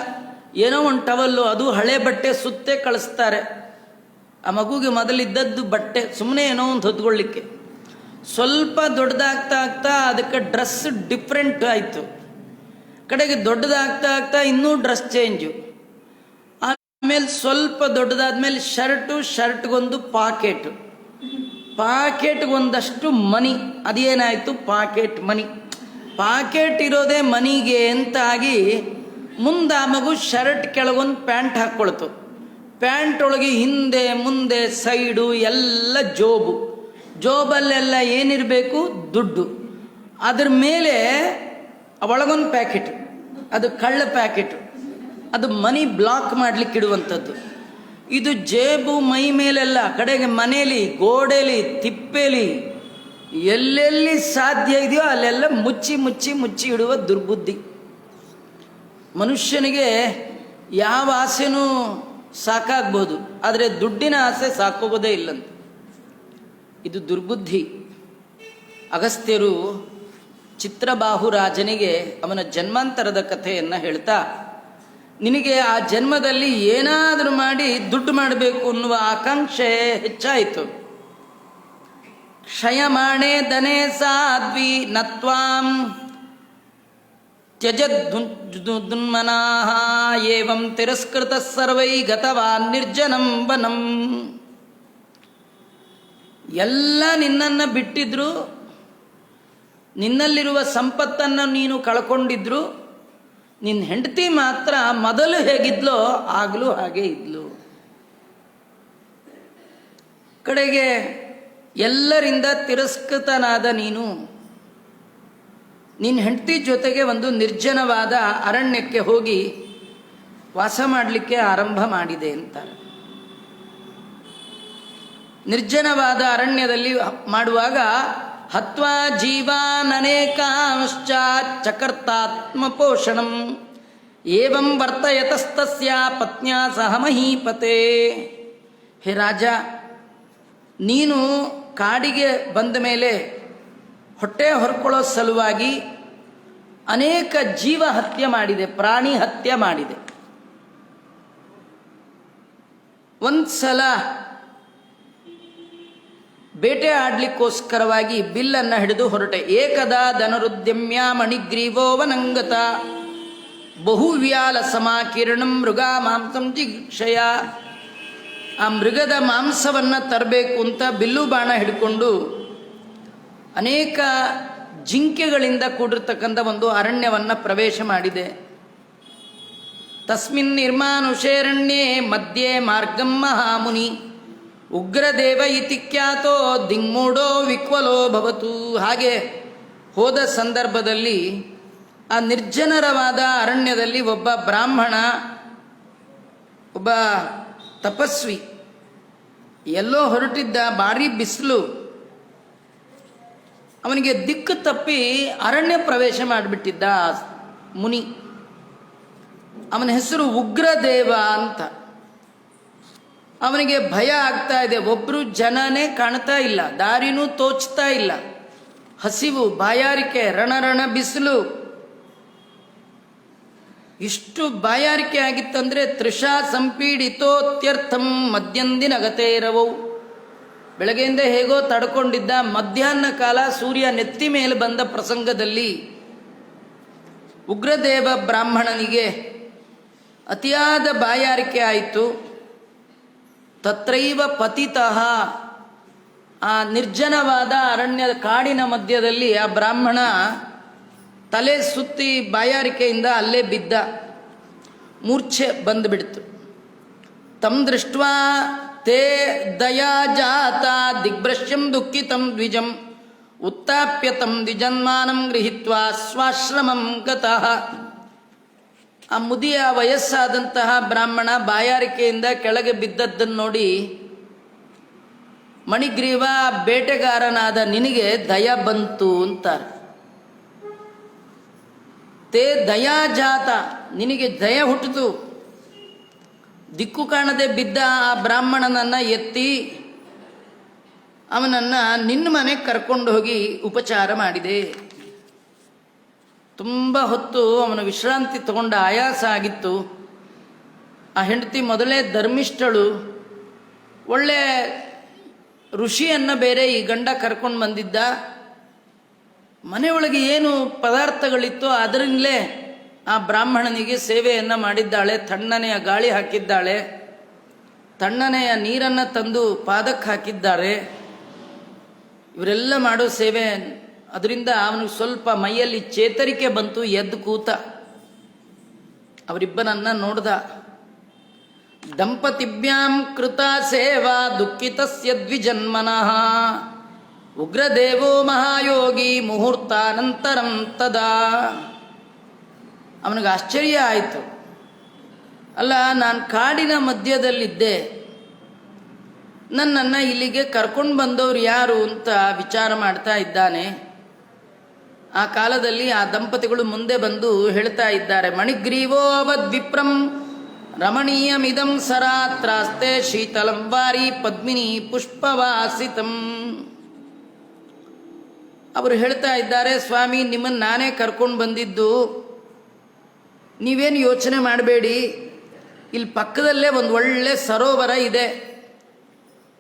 ಏನೋ ಒಂದು ಟವಲ್ಲು, ಅದು ಹಳೆ ಬಟ್ಟೆ ಸುತ್ತೇ ಕಳಿಸ್ತಾರೆ. ಆ ಮಗುಗೆ ಮೊದಲಿದ್ದದ್ದು ಬಟ್ಟೆ, ಸುಮ್ಮನೆ ಏನೋ ಒಂದು ಹೊತ್ಕೊಳ್ಳಿಕ್ಕೆ. ಸ್ವಲ್ಪ ದೊಡ್ಡದಾಗ್ತಾ ಆಗ್ತಾ ಅದಕ್ಕೆ ಡ್ರೆಸ್ ಡಿಫ್ರೆಂಟ್ ಆಯಿತು. ಕಡೆಗೆ ದೊಡ್ಡದಾಗ್ತಾ ಆಗ್ತಾ ಇನ್ನೂ ಡ್ರೆಸ್ ಚೇಂಜು. ಆಮೇಲೆ ಸ್ವಲ್ಪ ದೊಡ್ಡದಾದ್ಮೇಲೆ ಶರ್ಟ್ಗೊಂದು ಪಾಕೆಟ್ಗೊಂದಷ್ಟು ಮನಿ. ಅದೇನಾಯಿತು? Pocket money. ಪಾಕೆಟ್ ಇರೋದೇ ಮನಿಗೆ ಅಂತಾಗಿ ಮುಂದೆ ಆ ಮಗು ಶರ್ಟ್ ಕೆಳಗೊಂದು ಪ್ಯಾಂಟ್ ಹಾಕ್ಕೊಳ್ತು. ಪ್ಯಾಂಟ್ ಒಳಗೆ ಹಿಂದೆ ಮುಂದೆ ಸೈಡು ಎಲ್ಲ ಜೋಬಲ್ಲೆಲ್ಲ ಏನಿರಬೇಕು? ದುಡ್ಡು. ಅದ್ರ ಮೇಲೆ ಒಳಗೊಂದು ಪ್ಯಾಕೆಟ್, ಅದು ಕಳ್ಳ ಪ್ಯಾಕೆಟ್, ಅದು ಮನಿ ಬ್ಲಾಕ್ ಮಾಡ್ಲಿಕ್ಕೆ ಇಡುವಂಥದ್ದು. ಇದು ಜೇಬು ಮೈ ಮೇಲೆಲ್ಲ, ಕಡೆಗೆ ಮನೇಲಿ, ಗೋಡೆಲಿ, ತಿಪ್ಪೆಲಿ, ಎಲ್ಲೆಲ್ಲಿ ಸಾಧ್ಯ ಇದೆಯೋ ಅಲ್ಲೆಲ್ಲ ಮುಚ್ಚಿ ಮುಚ್ಚಿ ಮುಚ್ಚಿ ಇಡುವ ದುರ್ಬುದ್ಧಿ. ಮನುಷ್ಯನಿಗೆ ಯಾವ ಆಸೆನೂ ಸಾಕಾಗ್ಬೋದು, ಆದರೆ ದುಡ್ಡಿನ ಆಸೆ ಸಾಕೋಗೋದೇ ಇಲ್ಲಂತ. ಇದು ದುರ್ಬುದ್ಧಿ. ಅಗಸ್ತ್ಯರು ಚಿತ್ರಬಾಹು ರಾಜನಿಗೆ ಅವನ ಜನ್ಮಾಂತರದ ಕಥೆಯನ್ನು ಹೇಳ್ತಾ, ನಿನಗೆ ಆ ಜನ್ಮದಲ್ಲಿ ಏನಾದರೂ ಮಾಡಿ ದುಡ್ಡು ಮಾಡಬೇಕು ಅನ್ನುವ ಆಕಾಂಕ್ಷೆ ಹೆಚ್ಚಾಯಿತು. ಕ್ಷಯಮಾಣೆ ದನೇ ಸಾಧ್ವಿ ನತ್ವಾಂ ತ್ಯಜದುನ್ಮನಾಃ ಏವಂ ತಿರಸ್ಕೃತ ಸರ್ವೈ ಗತವಾನ್ ನಿರ್ಜನಂ ವನಂ. ಎಲ್ಲ ನಿನ್ನನ್ನು ಬಿಟ್ಟಿದ್ರು, ನಿನ್ನಲ್ಲಿರುವ ಸಂಪತ್ತನ್ನು ನೀನು ಕಳ್ಕೊಂಡಿದ್ರು, ನಿನ್ನ ಹೆಂಡತಿ ಮಾತ್ರ ಮೊದಲು ಹೇಗಿದ್ಲೋ ಆಗಲೂ ಹಾಗೆ ಇದ್ಲು. ಕಡೆಗೆ ಎಲ್ಲರಿಂದ ತಿರಸ್ಕೃತನಾದ ನೀನು ನಿನ್ನ ಹೆಂಡತಿ ಜೊತೆಗೆ ಒಂದು ನಿರ್ಜನವಾದ ಅರಣ್ಯಕ್ಕೆ ಹೋಗಿ ವಾಸ ಮಾಡಲಿಕ್ಕೆ ಆರಂಭ ಮಾಡಿದೆ ಅಂತಾರೆ. ನಿರ್ಜನವಾದ ಅರಣ್ಯದಲ್ಲಿ ಮಾಡುವಾಗ ಹತ್ವಾ ಜೀವಾನನೇಕಾಂಶ್ಚ ಚಕರ್ತಾತ್ಮ ಪೋಷಣಂ ಏವಂ ವರ್ತಯತಸ್ತಸ್ಯ ಪತ್ನ್ಯಾ ಸಹ ಮಹೀಪತೆ. ಹೇ ರಾಜ, ನೀನು ಕಾಡಿಗೆ ಬಂದ ಮೇಲೆ ಹೊಟ್ಟೆ ಹೊರ್ಕೊಳ್ಳೋ ಸಲುವಾಗಿ ಅನೇಕ ಜೀವ ಹತ್ಯೆ ಮಾಡಿದೆ, ಪ್ರಾಣಿ ಹತ್ಯೆ ಮಾಡಿದೆ. ಒಂದು ಸಲ ಬೇಟೆ ಆಡ್ಲಿಕ್ಕೋಸ್ಕರವಾಗಿ ಬಿಲ್ಲನ್ನು ಹಿಡಿದು ಹೊರಟೆ. ಏಕದಾ ಧನುರುದ್ಯಮ್ಯ ಮಣಿಗ್ರೀವೋ ವನಂಗತ ಬಹುವ್ಯಾಲ ಸಮಾಕಿರಣಂ ಮೃಗ ಮಾಂಸಂ ಜಿಕ್ಷಯ. ಆ ಮೃಗದ ಮಾಂಸವನ್ನು ತರಬೇಕು ಅಂತ ಬಿಲ್ಲು ಬಾಣ ಹಿಡ್ಕೊಂಡು ಅನೇಕ ಜಿಂಕೆಗಳಿಂದ ಕೂಡಿರ್ತಕ್ಕಂಥ ಒಂದು ಅರಣ್ಯವನ್ನು ಪ್ರವೇಶ ಮಾಡಿದೆ. ತಸ್ಮಿನ್ ನಿರ್ಮಾನುಷೇರಣ್ಯೇ ಮಧ್ಯೆ ಮಾರ್ಗಂ ಮಹಾಮುನಿ ಉಗ್ರದೇವ ಇತಿ ಖ್ಯಾತೋ ದಿಗ್ಮೂಢೋ ವಿಕ್ವಲೋ ಭವತು. ಹಾಗೆ ಹೋದ ಸಂದರ್ಭದಲ್ಲಿ ಆ ನಿರ್ಜನರವಾದ ಅರಣ್ಯದಲ್ಲಿ ಒಬ್ಬ ಬ್ರಾಹ್ಮಣ, ಒಬ್ಬ ತಪಸ್ವಿ ಎಲ್ಲೋ ಹೊರಟಿದ್ದ. ಭಾರಿ ಬಿಸಿಲು. ಅವನಿಗೆ ದಿಕ್ಕು ತಪ್ಪಿ ಅರಣ್ಯ ಪ್ರವೇಶ ಮಾಡಿಬಿಟ್ಟಿದ್ದ ಮುನಿ. ಅವನ ಹೆಸರು ಉಗ್ರದೇವ ಅಂತ. ಅವನಿಗೆ ಭಯ ಆಗ್ತಾ ಇದೆ. ಒಬ್ಬರು ಜನನೇ ಕಾಣ್ತಾ ಇಲ್ಲ, ದಾರಿನೂ ತೋಚ್ತಾ ಇಲ್ಲ, ಹಸಿವು, ಬಾಯಾರಿಕೆ, ರಣರಣ ಬಿಸಿಲು. ಇಷ್ಟು ಬಾಯಾರಿಕೆ ಆಗಿತ್ತಂದರೆ ತೃಷಾ ಸಂಪೀಡಿತೋತ್ಯರ್ಥಂ ಮಧ್ಯಂದಿನ ಗತೇರವೌ. ಬೆಳಗ್ಗೆಯಿಂದ ಹೇಗೋ ತಡ್ಕೊಂಡಿದ್ದ. ಮಧ್ಯಾಹ್ನ ಕಾಲ ಸೂರ್ಯ ನೆತ್ತಿ ಮೇಲೆ ಬಂದ ಪ್ರಸಂಗದಲ್ಲಿ ಉಗ್ರದೇವ ಬ್ರಾಹ್ಮಣನಿಗೆ ಅತಿಯಾದ ಬಾಯಾರಿಕೆ ಆಯಿತು. ತತ್ರೈವ ಪತಿತಃ. ಆ ನಿರ್ಜನವಾದ ಅರಣ್ಯದ ಕಾಡಿನ ಮಧ್ಯದಲ್ಲಿ ಆ ಬ್ರಾಹ್ಮಣ ತಲೆ ಸುತ್ತಿ ಬಾಯಾರಿಕೆಯಿಂದ ಅಲ್ಲೇ ಬಿದ್ದ. ಮೂರ್ಛೆ ಬಂದುಬಿಡ್ತು. ತಂ ದೃಷ್ಟ್ವಾ ತೇ ದಯಾ ಜಾತ ದಿಗ್ಭ್ರಶ್ಯಂ ದುಃಖಿತಂ ದ್ವಿಜಂ ಉತ್ತಾಪ್ಯ ತಂ ದ್ವಿಜನ್ಮಾನಂ ಗೃಹೀತ್ವಾ ಸ್ವಾಶ್ರಮಂ ಗತಃ. ಆ ಮುದಿಯ ವಯಸ್ಸಾದಂತಹ ಬ್ರಾಹ್ಮಣ ಬಾಯಾರಿಕೆಯಿಂದ ಕೆಳಗೆ ಬಿದ್ದದ್ದನ್ನು ನೋಡಿ, ಮಣಿಗ್ರೀವ, ಬೇಟೆಗಾರನಾದ ನಿನಗೆ ದಯ ಬಂತು ಅಂತಾರೆ. ತೇ ದಯಾಜಾತ, ನಿನಗೆ ದಯ ಹುಟ್ಟಿತು. ದಿಕ್ಕು ಕಾಣದೆ ಬಿದ್ದ ಆ ಬ್ರಾಹ್ಮಣನನ್ನು ಎತ್ತಿ ಅವನನ್ನು ನಿನ್ನ ಮನೆಗೆ ಕರ್ಕೊಂಡು ಹೋಗಿ ಉಪಚಾರ ಮಾಡಿದೆ. ತುಂಬ ಹೊತ್ತು ಅವನ ವಿಶ್ರಾಂತಿ ತಗೊಂಡ ಆಯಾಸ ಆಗಿತ್ತು. ಆ ಹೆಂಡತಿ ಮೊದಲೇ ಧರ್ಮಿಷ್ಠಳು, ಒಳ್ಳೆ ಋಷಿಯನ್ನು ಬೇರೆ ಈ ಗಂಡ ಕರ್ಕೊಂಡು ಬಂದಿದ್ದ. ಮನೆಯೊಳಗೆ ಏನು ಪದಾರ್ಥಗಳಿತ್ತೋ ಅದರಿಂದಲೇ ಆ ಬ್ರಾಹ್ಮಣನಿಗೆ ಸೇವೆಯನ್ನು ಮಾಡಿದ್ದಾಳೆ. ತಣ್ಣನೆಯ ಗಾಳಿ ಹಾಕಿದ್ದಾಳೆ, ತಣ್ಣನೆಯ ನೀರನ್ನು ತಂದು ಪಾದಕ್ಕೆ ಹಾಕಿದ್ದಾರೆ. ಇವರೆಲ್ಲ ಮಾಡೋ ಸೇವೆ, ಅದರಿಂದ ಅವನಿಗೆ ಸ್ವಲ್ಪ ಮೈಯಲ್ಲಿ ಚೇತರಿಕೆ ಬಂತು. ಎದ್ದು ಕೂತ, ಅವರಿಬ್ಬರನ್ನ ನೋಡ್ದ. ದಂಪತಿಭ್ಯಾಂ ಕೃತ ಸೇವಾ ದುಃಖಿತಸ್ಯ ದ್ವಿಜನ್ಮನಃ ಉಗ್ರದೇವೋ ಮಹಾಯೋಗಿ ಮುಹೂರ್ತಾನಂತರಂ ತದಾ. ಅವನಿಗೆ ಆಶ್ಚರ್ಯ ಆಯಿತು. ಅಲ್ಲ, ನಾನು ಕಾಡಿನ ಮಧ್ಯದಲ್ಲಿದ್ದೆ, ನನ್ನನ್ನು ಇಲ್ಲಿಗೆ ಕರ್ಕೊಂಡು ಬಂದವರು ಯಾರು ಅಂತ ವಿಚಾರ ಮಾಡ್ತಾ ಇದ್ದಾನೆ. ಆ ಕಾಲದಲ್ಲಿ ಆ ದಂಪತಿಗಳು ಮುಂದೆ ಬಂದು ಹೇಳ್ತಾ ಇದ್ದಾರೆ, ಮಣಿಗ್ರೀವೋ ಅವದ್ವಿಪ್ರಂ ರಮಣೀಯಮಿದಂ ಸರಾತ್ರಾಸ್ತೆ ಶೀತಲಂ ವಾರಿ ಪದ್ಮಿನಿ ಪುಷ್ಪವಾಸಿತಂ. ಅವರು ಹೇಳ್ತಾ ಇದ್ದಾರೆ, ಸ್ವಾಮಿ, ನಿಮ್ಮನ್ನು ನಾನೇ ಕರ್ಕೊಂಡು ಬಂದಿದ್ದು, ನೀವೇನು ಯೋಚನೆ ಮಾಡಬೇಡಿ. ಇಲ್ಲಿ ಪಕ್ಕದಲ್ಲೇ ಒಂದು ಒಳ್ಳೆ ಸರೋವರ ಇದೆ,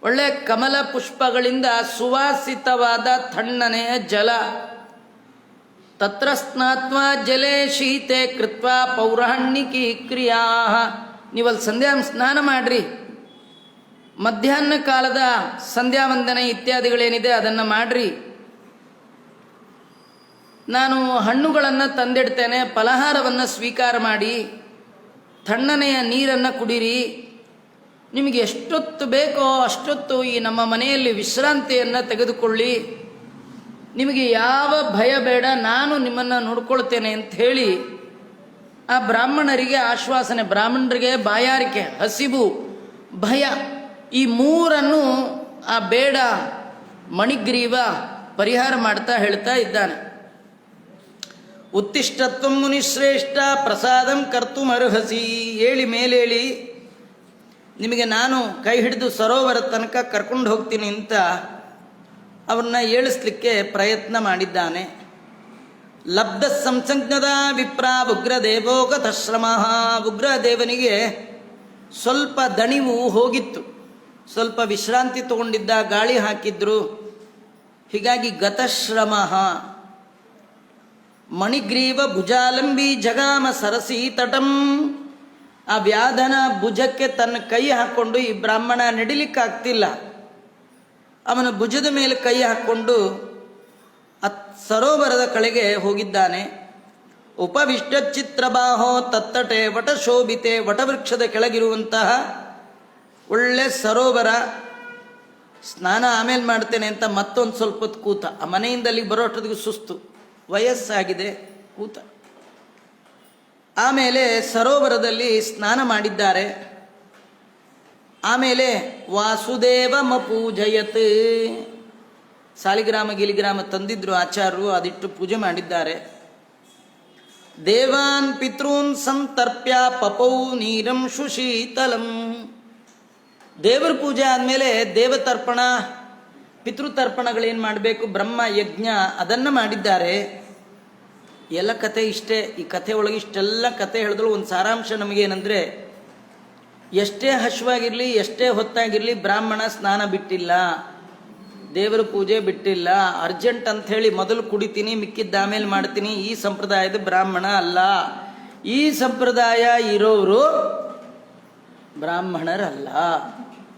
ಒಳ್ಳೆ ಕಮಲ ಪುಷ್ಪಗಳಿಂದ ಸುವಾಸಿತವಾದ ತಣ್ಣನೆಯ ಜಲ. ತತ್ರ ಸ್ನಾತ್ವಾ ಜಲೇ ಶೀತೆ ಕೃತ್ವಾ ಪೌರಾಣಿಕಿ ಕ್ರಿಯಾ. ನೀವಲ್ಲಿ ಸಂಧ್ಯಾ ಸ್ನಾನ ಮಾಡ್ರಿ, ಮಧ್ಯಾಹ್ನ ಕಾಲದ ಸಂಧ್ಯಾ ವಂದನೆ ಇತ್ಯಾದಿಗಳೇನಿದೆ ಅದನ್ನು ಮಾಡ್ರಿ. ನಾನು ಹಣ್ಣುಗಳನ್ನು ತಂದಿಡ್ತೇನೆ, ಫಲಹಾರವನ್ನು ಸ್ವೀಕಾರ ಮಾಡಿ, ತಣ್ಣನೆಯ ನೀರನ್ನು ಕುಡಿರಿ. ನಿಮಗೆ ಎಷ್ಟೊತ್ತು ಬೇಕೋ ಅಷ್ಟೊತ್ತು ಈ ನಮ್ಮ ಮನೆಯಲ್ಲಿ ವಿಶ್ರಾಂತಿಯನ್ನು ತೆಗೆದುಕೊಳ್ಳಿ. ನಿಮಗೆ ಯಾವ ಭಯ ಬೇಡ, ನಾನು ನಿಮ್ಮನ್ನು ನೋಡ್ಕೊಳ್ತೇನೆ ಅಂತ ಹೇಳಿ ಆ ಬ್ರಾಹ್ಮಣರಿಗೆ ಆಶ್ವಾಸನೆ. ಬ್ರಾಹ್ಮಣರಿಗೆ ಬಾಯಾರಿಕೆ, ಹಸಿವು, ಭಯ, ಈ ಮೂರನ್ನು ಆ ಬೇಡ ಮಣಿಗ್ರೀವ ಪರಿಹಾರ ಮಾಡ್ತಾ ಹೇಳ್ತಾ ಇದ್ದಾನೆ. ಉತ್ತಿಷ್ಟತ್ವಂ ಮುನಿಶ್ರೇಷ್ಠ ಪ್ರಸಾದಂ ಕರ್ತುಮರ್ಹಸಿ. ಹೇಳಿ ಮೇಲೇಳಿ, ನಿಮಗೆ ನಾನು ಕೈ ಹಿಡಿದು ಸರೋವರ ತನಕ ಕರ್ಕೊಂಡು ಹೋಗ್ತೀನಿ ಅಂತ ಅವ್ರನ್ನ ಏಳಿಸ್ಲಿಕ್ಕೆ ಪ್ರಯತ್ನ ಮಾಡಿದ್ದಾನೆ. ಲಬ್ಧ ಸಂಸಜ್ಞದ ವಿಪ್ರ ಉಗ್ರದೇವೋ ಗತಶ್ರಮ. ಉಗ್ರದೇವನಿಗೆ ಸ್ವಲ್ಪ ದಣಿವು ಹೋಗಿತ್ತು, ಸ್ವಲ್ಪ ವಿಶ್ರಾಂತಿ ತಗೊಂಡಿದ್ದ, ಗಾಳಿ ಹಾಕಿದ್ರು. ಹೀಗಾಗಿ ಗತಶ್ರಮ. ಮಣಿಗ್ರೀವ ಭುಜಾಲಂಬಿ ಜಗಾಮ ಸರಸಿ ತಟಂ. ಆ ವ್ಯಾಧನ ಭುಜಕ್ಕೆ ತನ್ನ ಕೈ ಹಾಕ್ಕೊಂಡು ಈ ಬ್ರಾಹ್ಮಣ ನಡಿಲಿಕ್ಕಾಗ್ತಿಲ್ಲ. ಅವನ ಭುಜದ ಮೇಲೆ ಕೈ ಹಾಕ್ಕೊಂಡು ಸರೋವರದ ಕಳೆಗೆ ಹೋಗಿದ್ದಾನೆ. ಉಪವಿಷ್ಟ ಚಿತ್ರಬಾಹೋ ತತ್ತಟೆ ವಟಶೋಭಿತೆ. ವಟವೃಕ್ಷದ ಕೆಳಗಿರುವಂತಹ ಒಳ್ಳೆ ಸರೋವರ. ಸ್ನಾನ ಆಮೇಲೆ ಮಾಡ್ತೇನೆ ಅಂತ ಮತ್ತೊಂದು ಸ್ವಲ್ಪ ಹೊತ್ತು ಕೂತ. ಆ ಮನೆಯಿಂದ ಅಲ್ಲಿಗೆ ಬರೋ ಅಷ್ಟೊತ್ತಿಗೆ ಸುಸ್ತು, ವಯಸ್ಸಾಗಿದೆ, ಕೂತ. ಆಮೇಲೆ ಸರೋವರದಲ್ಲಿ ಸ್ನಾನ ಮಾಡಿದ್ದಾರೆ. ಆಮೇಲೆ ವಾಸುದೇವಮ ಪೂಜಯತ್. ಸಾಲಿಗ್ರಾಮ ಗಿಲಿಗ್ರಾಮ ತಂದಿದ್ರು ಆಚಾರ್ಯರು, ಅದಿಟ್ಟು ಪೂಜೆ ಮಾಡಿದ್ದಾರೆ. ದೇವಾನ್ ಪಿತೃನ್ ಸಂತರ್ಪ್ಯ ಪಪೌ ನೀರಂ ಶುಶೀತಲಂ. ದೇವರ ಪೂಜೆ ಆದಮೇಲೆ ದೇವತರ್ಪಣ, ಪಿತೃತರ್ಪಣಗಳೇನು ಮಾಡಬೇಕು, ಬ್ರಹ್ಮ ಯಜ್ಞ, ಅದನ್ನು ಮಾಡಿದ್ದಾರೆ. ಎಲ್ಲ ಕತೆ ಇಷ್ಟೇ. ಈ ಕಥೆ ಒಳಗೆ ಇಷ್ಟೆಲ್ಲ ಕತೆ ಹೇಳಿದ್ರು ಒಂದು ಸಾರಾಂಶ ನಮಗೇನೆಂದರೆ, ಎಷ್ಟೇ ಹಶ್ವಾಗಿರಲಿ, ಎಷ್ಟೇ ಹೊತ್ತಾಗಿರಲಿ, ಬ್ರಾಹ್ಮಣ ಸ್ನಾನ ಬಿಟ್ಟಿಲ್ಲ, ದೇವರ ಪೂಜೆ ಬಿಟ್ಟಿಲ್ಲ. ಅರ್ಜೆಂಟ್ ಅಂಥೇಳಿ ಮೊದಲು ಕುಡಿತೀನಿ, ಮಿಕ್ಕಿದ್ದ ಆಮೇಲೆ ಮಾಡ್ತೀನಿ, ಈ ಸಂಪ್ರದಾಯದ ಬ್ರಾಹ್ಮಣ ಅಲ್ಲ. ಈ ಸಂಪ್ರದಾಯ ಇರೋರು ಬ್ರಾಹ್ಮಣರಲ್ಲ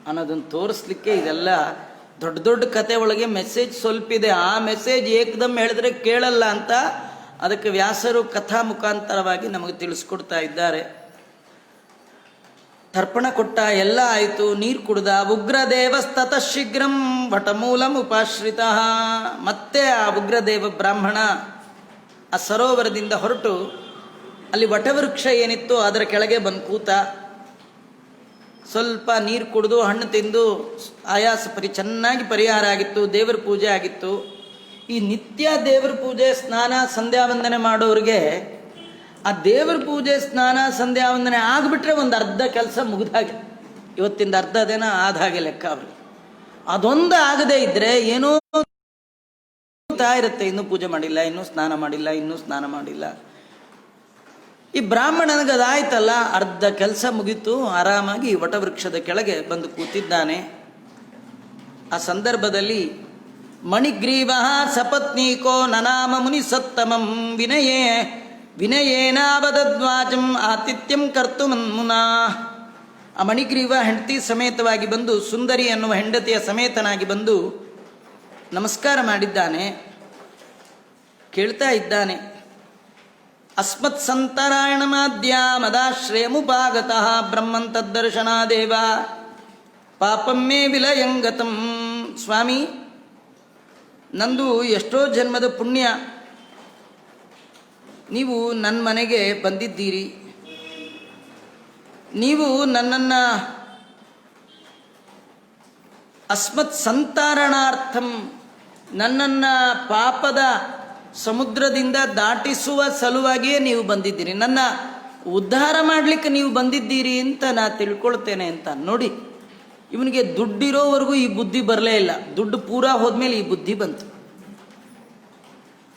ಅನ್ನೋದನ್ನು ತೋರಿಸ್ಲಿಕ್ಕೆ ಇದೆಲ್ಲ ದೊಡ್ಡ ದೊಡ್ಡ ಕತೆ ಒಳಗೆ ಮೆಸೇಜ್ ಸ್ವಲ್ಪ ಇದೆ. ಆ ಮೆಸೇಜ್ ಏಕದಮ್ ಹೇಳಿದ್ರೆ ಕೇಳಲ್ಲ ಅಂತ ಅದಕ್ಕೆ ವ್ಯಾಸರು ಕಥಾ ಮುಖಾಂತರವಾಗಿ ನಮಗೆ ತಿಳಿಸ್ಕೊಡ್ತಾ ಇದ್ದಾರೆ. ತರ್ಪಣ ಕೊಟ್ಟ, ಎಲ್ಲ ಆಯಿತು, ನೀರು ಕುಡ್ದ. ಉಗ್ರದೇವಸ್ತತ ಶೀಘ್ರಂ ವಟಮೂಲಂ ಉಪಾಶ್ರಿತ. ಮತ್ತೆ ಆ ಉಗ್ರದೇವ ಬ್ರಾಹ್ಮಣ ಆ ಸರೋವರದಿಂದ ಹೊರಟು ಅಲ್ಲಿ ವಟವೃಕ್ಷ ಏನಿತ್ತು ಅದರ ಕೆಳಗೆ ಬಂದು ಕೂತ. ಸ್ವಲ್ಪ ನೀರು ಕುಡಿದು ಹಣ್ಣು ತಿಂದು ಆಯಾಸ ಚೆನ್ನಾಗಿ ಪರಿಹಾರ ಆಗಿತ್ತು. ದೇವರ ಪೂಜೆ ಆಗಿತ್ತು. ಈ ನಿತ್ಯ ದೇವರ ಪೂಜೆ ಸ್ನಾನ ಸಂಧ್ಯಾ ವಂದನೆ ಮಾಡೋರಿಗೆ ಆ ದೇವರ ಪೂಜೆ ಸ್ನಾನ ಸಂಧ್ಯಾ ವಂದನೆ ಆಗಿಬಿಟ್ರೆ ಒಂದು ಅರ್ಧ ಕೆಲಸ ಮುಗಿದಾಗೆ, ಇವತ್ತಿಂದ ಅರ್ಧ ದಿನ ಆದ ಹಾಗೆ ಲೆಕ್ಕ ಅವ್ರಿಗೆ. ಅದೊಂದು ಆಗದೆ ಇದ್ರೆ ಏನೋ ಇರುತ್ತೆ, ಇನ್ನೂ ಪೂಜೆ ಮಾಡಿಲ್ಲ, ಇನ್ನೂ ಸ್ನಾನ ಮಾಡಿಲ್ಲ, ಇನ್ನೂ ಸ್ನಾನ ಮಾಡಿಲ್ಲ. ಈ ಬ್ರಾಹ್ಮಣನಿಗದಾಯ್ತಲ್ಲ, ಅರ್ಧ ಕೆಲಸ ಮುಗೀತು. ಆರಾಮಾಗಿ ವಟವೃಕ್ಷದ ಕೆಳಗೆ ಬಂದು ಕೂತಿದ್ದಾನೆ. ಆ ಸಂದರ್ಭದಲ್ಲಿ ಮಣಿಗ್ರೀವ ಸಪತ್ನೀಕೋ ನನಾಮ ಮುನಿ ಸತ್ತಮಂ ವಿನಯೇನಾವದದ್ವಾಚಂ ಆತಿಥ್ಯಂ ಕರ್ತು ಮನ್ಮುನಾ. ಆ ಮಣಿಗ್ರೀವ ಹೆಂಡತಿ ಸಮೇತವಾಗಿ ಬಂದು, ಸುಂದರಿ ಅನ್ನುವ ಹೆಂಡತಿಯ ಸಮೇತನಾಗಿ ಬಂದು ನಮಸ್ಕಾರ ಮಾಡಿದ್ದಾನೆ. ಕೇಳ್ತಾ ಇದ್ದಾನೆ, ಅಸ್ಮತ್ ಸಂತರಾಯಣ ಮಾದ್ಯ ಮದಾಶ್ರಯಮುಪಾಗತಃ ಬ್ರಹ್ಮನ್ ತದ್ದರ್ಶನಾದೇವ ಪಾಪಮ್ಮೇ ವಿಲಯಂಗತಂ. ಸ್ವಾಮಿ, ನಂದು ಎಷ್ಟೋ ಜನ್ಮದ ಪುಣ್ಯ, ನೀವು ನನ್ನ ಮನೆಗೆ ಬಂದಿದ್ದೀರಿ. ನೀವು ನನ್ನನ್ನು ಅಸ್ಮತ್ ಸಂತಾರಣಾರ್ಥಂ, ನನ್ನನ್ನು ಪಾಪದ ಸಮುದ್ರದಿಂದ ದಾಟಿಸುವ ಸಲುವಾಗಿಯೇ ನೀವು ಬಂದಿದ್ದೀರಿ, ನನ್ನ ಉದ್ಧಾರ ಮಾಡಲಿಕ್ಕೆ ನೀವು ಬಂದಿದ್ದೀರಿ ಅಂತ ನಾ ತಿಳ್ಕೊಳ್ತೇನೆ ಅಂತ. ನೋಡಿ, ಇವನಿಗೆ ದುಡ್ಡಿರೋವರೆಗೂ ಈ ಬುದ್ಧಿ ಬರಲೇ ಇಲ್ಲ. ದುಡ್ಡು ಪೂರಾ ಹೋದ್ಮೇಲೆ ಈ ಬುದ್ಧಿ ಬಂತು.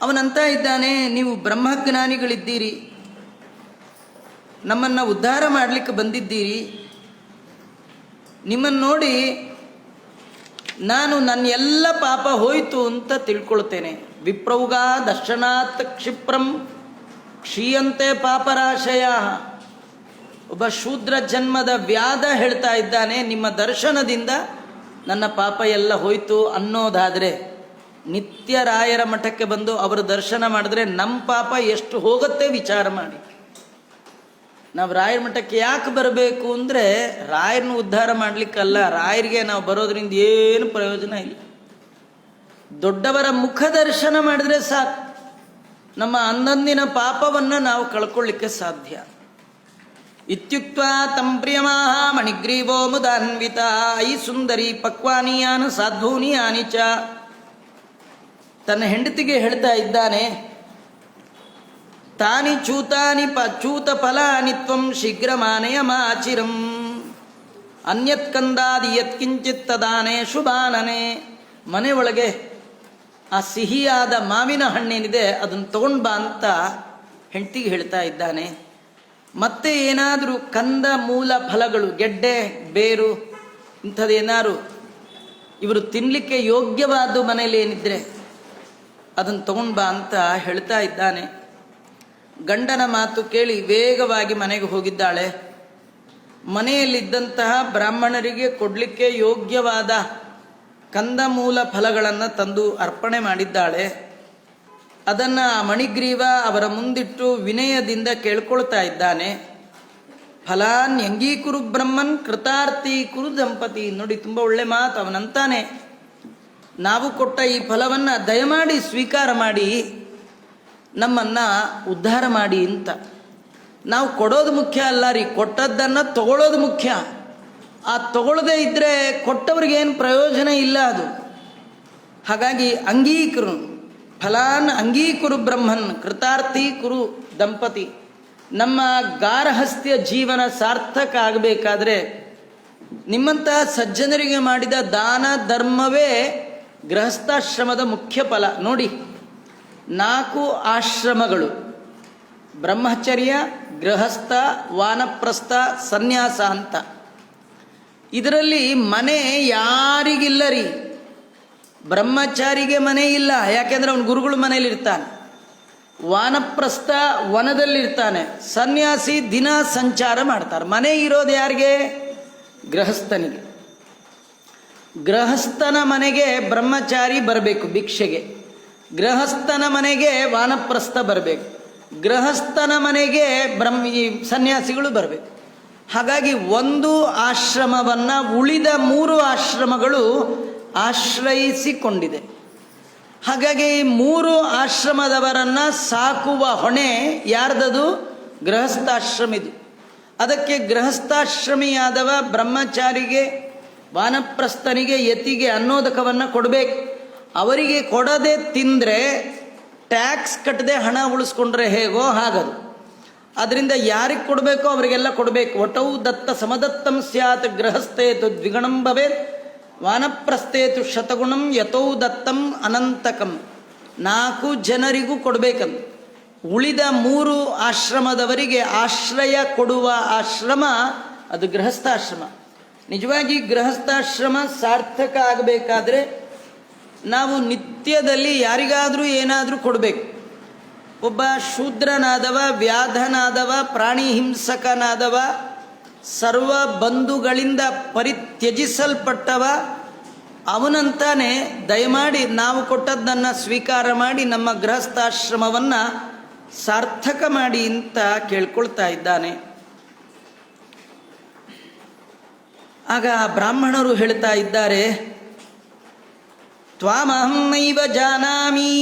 ಅವನಂತ ಇದ್ದಾನೆ, ನೀವು ಬ್ರಹ್ಮಜ್ಞಾನಿಗಳಿದ್ದೀರಿ, ನಮ್ಮನ್ನು ಉದ್ಧಾರ ಮಾಡಲಿಕ್ಕೆ ಬಂದಿದ್ದೀರಿ. ನಿಮ್ಮನ್ನು ನೋಡಿ ನಾನು ನನ್ನ ಎಲ್ಲ ಪಾಪ ಹೋಯಿತು ಅಂತ ತಿಳ್ಕೊಳ್ತೇನೆ. ವಿಪ್ರೌಗ ದರ್ಶನಾತ್ ಕ್ಷಿಪ್ರಂ ಕ್ಷೀಯಂತೆ ಪಾಪರಾಶಯ. ಒಬ್ಬ ಶೂದ್ರ ಜನ್ಮದ ವ್ಯಾಧ ಹೇಳ್ತಾ ಇದ್ದಾನೆ, ನಿಮ್ಮ ದರ್ಶನದಿಂದ ನನ್ನ ಪಾಪ ಎಲ್ಲ ಹೋಯಿತು ಅನ್ನೋದಾದರೆ ನಿತ್ಯ ರಾಯರ ಮಠಕ್ಕೆ ಬಂದು ಅವರ ದರ್ಶನ ಮಾಡಿದ್ರೆ ನಮ್ಮ ಪಾಪ ಎಷ್ಟು ಹೋಗುತ್ತೆ ವಿಚಾರ ಮಾಡಿ. ನಾವು ರಾಯರ ಮಠಕ್ಕೆ ಯಾಕೆ ಬರಬೇಕು ಅಂದರೆ ರಾಯರನ್ನು ಉದ್ಧಾರ ಮಾಡಲಿಕ್ಕಲ್ಲ, ರಾಯರಿಗೆ ನಾವು ಬರೋದ್ರಿಂದ ಏನು ಪ್ರಯೋಜನ ಇಲ್ಲ. ದೊಡ್ಡವರ ಮುಖ ದರ್ಶನ ಮಾಡಿದ್ರೆ ಸಾಕು, ನಮ್ಮ ಅಂದಂದಿನ ಪಾಪವನ್ನು ನಾವು ಕಳ್ಕೊಳ್ಳಿಕ್ಕೆ ಸಾಧ್ಯ. ಇತ್ಯುಕ್ತ ತಂ ಪ್ರಿಯಮಾಹ ಮಣಿಗ್ರೀವೋ ಮುದಾನ್ವಿತ ಐ ಸುಂದರಿ ಪಕ್ವಾನಿಯಾನ ಸಾಧ್ವೂನಿಯಾನಿ ಚ. ತನ್ನ ಹೆಂಡತಿಗೆ ಹೇಳ್ತಾ ಇದ್ದಾನೆ, ತಾನಿ ಚೂತಾನಿ ಚೂತ ಫಲಾನಿ ತ್ವಂ ಶೀಘ್ರ ಮಾನಯ ಮಾಚಿರಂ ಅನ್ಯತ್ ಕಂದಾದಿ ಯತ್ಕಿಂಚಿತ್ ತದಾನೆ ಶುಭಾನನೆ. ಮನೆ ಒಳಗೆ ಆ ಸಿಹಿಯಾದ ಮಾವಿನ ಹಣ್ಣೇನಿದೆ ಅದನ್ನು ತಗೊಂಡು ಬಾ ಅಂತ ಹೆಂಡತಿಗೆ ಹೇಳ್ತಾ ಇದ್ದಾನೆ. ಮತ್ತೆ ಏನಾದರೂ ಕಂದ ಮೂಲ ಫಲಗಳು, ಗೆಡ್ಡೆ ಬೇರು ಇಂಥದ್ದೇನಾದ್ರು ಇವರು ತಿನ್ನಲಿಕ್ಕೆ ಯೋಗ್ಯವಾದ ಮನೇಲಿ ಏನಿದ್ರೆ ಅದನ್ನು ತಗೊಂಡು ಬಾ ಅಂತ ಹೇಳ್ತಾ ಇದ್ದಾನೆ. ಗಂಡನ ಮಾತು ಕೇಳಿ ವೇಗವಾಗಿ ಮನೆಗೆ ಹೋಗಿದ್ದಾಳೆ. ಮನೆಯಲ್ಲಿದ್ದಂತಹ ಬ್ರಾಹ್ಮಣರಿಗೆ ಕೊಡಲಿಕ್ಕೆ ಯೋಗ್ಯವಾದ ಕಂದಮೂಲ ಫಲಗಳನ್ನು ತಂದು ಅರ್ಪಣೆ ಮಾಡಿದ್ದಾಳೆ. ಅದನ್ನು ಮಣಿಗ್ರೀವ ಅವರ ಮುಂದಿಟ್ಟು ವಿನಯದಿಂದ ಕೇಳ್ಕೊಳ್ತಾ ಇದ್ದಾನೆ. ಫಲಾನ್ ಅಂಗೀಕುರು ಬ್ರಹ್ಮನ್ ಕೃತಾರ್ಥಿ ಕುರು ದಂಪತಿ. ನೋಡಿ, ತುಂಬ ಒಳ್ಳೆ ಮಾತು. ಅವನಂತಾನೆ, ನಾವು ಕೊಟ್ಟ ಈ ಫಲವನ್ನು ದಯಮಾಡಿ ಸ್ವೀಕಾರ ಮಾಡಿ ನಮ್ಮನ್ನು ಉದ್ಧಾರ ಮಾಡಿ ಅಂತ. ನಾವು ಕೊಡೋದು ಮುಖ್ಯ ಅಲ್ಲ ರೀ, ಕೊಟ್ಟದ್ದನ್ನು ತಗೊಳ್ಳೋದು ಮುಖ್ಯ. ಆ ತಗೊಳ್ಳದೇ ಇದ್ದರೆ ಕೊಟ್ಟವ್ರಿಗೇನು ಪ್ರಯೋಜನ ಇಲ್ಲ ಅದು. ಹಾಗಾಗಿ ಅಂಗೀಕರು ಫಲಾನ್ ಅಂಗೀಕುರು ಬ್ರಹ್ಮನ್ ಕೃತಾರ್ಥಿ ಕುರು ದಂಪತಿ. ನಮ್ಮ ಗಾರ್ಹಸ್ಥ್ಯ ಜೀವನ ಸಾರ್ಥಕ ಆಗಬೇಕಾದ್ರೆ ನಿಮ್ಮಂತಹ ಸಜ್ಜನರಿಗೆ ಮಾಡಿದ ದಾನ ಧರ್ಮವೇ ಗೃಹಸ್ಥಾಶ್ರಮದ ಮುಖ್ಯ ಫಲ. ನೋಡಿ, 4 ಆಶ್ರಮಗಳು: ಬ್ರಹ್ಮಚರ್ಯ, ಗೃಹಸ್ಥ, ವಾನಪ್ರಸ್ಥ, ಸನ್ಯಾಸ ಅಂತ. ಇದರಲ್ಲಿ ಮನೆ ಯಾರಿಗಿಲ್ಲ ರೀ. ಬ್ರಹ್ಮಚಾರಿಗೆ ಮನೆ ಇಲ್ಲ, ಯಾಕೆಂದರೆ ಅವನ ಗುರುಗಳು ಮನೇಲಿ ಇರ್ತಾನೆ. ವಾನಪ್ರಸ್ಥ ವನದಲ್ಲಿರ್ತಾನೆ. ಸನ್ಯಾಸಿ ದಿನ ಸಂಚಾರ ಮಾಡ್ತಾರೆ. ಮನೆ ಇರೋದು ಯಾರಿಗೆ? ಗೃಹಸ್ಥನಿಗೆ. ಗೃಹಸ್ಥನ ಮನೆಗೆ ಬ್ರಹ್ಮಚಾರಿ ಬರಬೇಕು ಭಿಕ್ಷೆಗೆ, ಗೃಹಸ್ಥನ ಮನೆಗೆ ವಾನಪ್ರಸ್ಥ ಬರಬೇಕು, ಗೃಹಸ್ಥನ ಮನೆಗೆ ಸನ್ಯಾಸಿಗಳು ಬರಬೇಕು. ಹಾಗಾಗಿ ಒಂದು ಆಶ್ರಮವನ್ನು ಉಳಿದ 3 ಆಶ್ರಮಗಳು ಆಶ್ರಯಿಸಿಕೊಂಡಿದೆ. ಹಾಗಾಗಿ 3 ಆಶ್ರಮದವರನ್ನು ಸಾಕುವ ಹೊಣೆ ಯಾರ್ದದು? ಗೃಹಸ್ಥಾಶ್ರಮಿದು. ಅದಕ್ಕೆ ಗೃಹಸ್ಥಾಶ್ರಮಿಯಾದವ ಬ್ರಹ್ಮಚಾರಿಗೆ, ವಾನಪ್ರಸ್ಥನಿಗೆ, ಯತಿಗೆ ಅನ್ನೋದಕವನ್ನು ಕೊಡಬೇಕು. ಅವರಿಗೆ ಕೊಡದೆ ತಿಂದರೆ, ಟ್ಯಾಕ್ಸ್ ಕಟ್ಟದೆ ಹಣ ಉಳಿಸ್ಕೊಂಡ್ರೆ ಹೇಗೋ ಹಾಗದು. ಅದರಿಂದ ಯಾರಿಗೆ ಕೊಡಬೇಕೋ ಅವರಿಗೆಲ್ಲ ಕೊಡಬೇಕು. ಒಟೌ ದತ್ತ ಸಮದತ್ತಂ ಸ್ಯಾತ್ ಗೃಹಸ್ಥೇತು ದ್ವಿಗುಣಂ ಭವೇತ್ ವಾನಪ್ರಸ್ಥೇತು ಶತಗುಣಂ ಯತೌ ದತ್ತಂ ಅನಂತಕಂ. 4 ಜನರಿಗೂ ಕೊಡಬೇಕಂತ. ಉಳಿದ 3 ಆಶ್ರಮದವರಿಗೆ ಆಶ್ರಯ ಕೊಡುವ ಆಶ್ರಮ ಅದು ಗೃಹಸ್ಥಾಶ್ರಮ. ನಿಜವಾಗಿ ಗೃಹಸ್ಥಾಶ್ರಮ ಸಾರ್ಥಕ ಆಗಬೇಕಾದ್ರೆ ನಾವು ನಿತ್ಯದಲ್ಲಿ ಯಾರಿಗಾದರೂ ಏನಾದರೂ ಕೊಡಬೇಕು. ಒಬ್ಬ ಶೂದ್ರನಾದವ, ವ್ಯಾಧನಾದವ, ಪ್ರಾಣಿ ಹಿಂಸಕನಾದವ, ಸರ್ವ ಬಂಧುಗಳಿಂದ ಪರಿತ್ಯಜಿಸಲ್ಪಟ್ಟವ, ಅವನಂತಾನೆ ದಯಮಾಡಿ ನಾವು ಕೊಟ್ಟದ್ದನ್ನು ಸ್ವೀಕಾರ ಮಾಡಿ ನಮ್ಮ ಗೃಹಸ್ಥಾಶ್ರಮವನ್ನು ಸಾರ್ಥಕ ಮಾಡಿ ಅಂತ ಕೇಳ್ಕೊಳ್ತಾ ಇದ್ದಾನೆ. ಆಗ ಬ್ರಾಹ್ಮಣರು ಹೇಳ್ತಾ ಇದ್ದಾರೆ, ತ್ವಾಮಹಂ ನೈವ ಜಾನಾಮಿ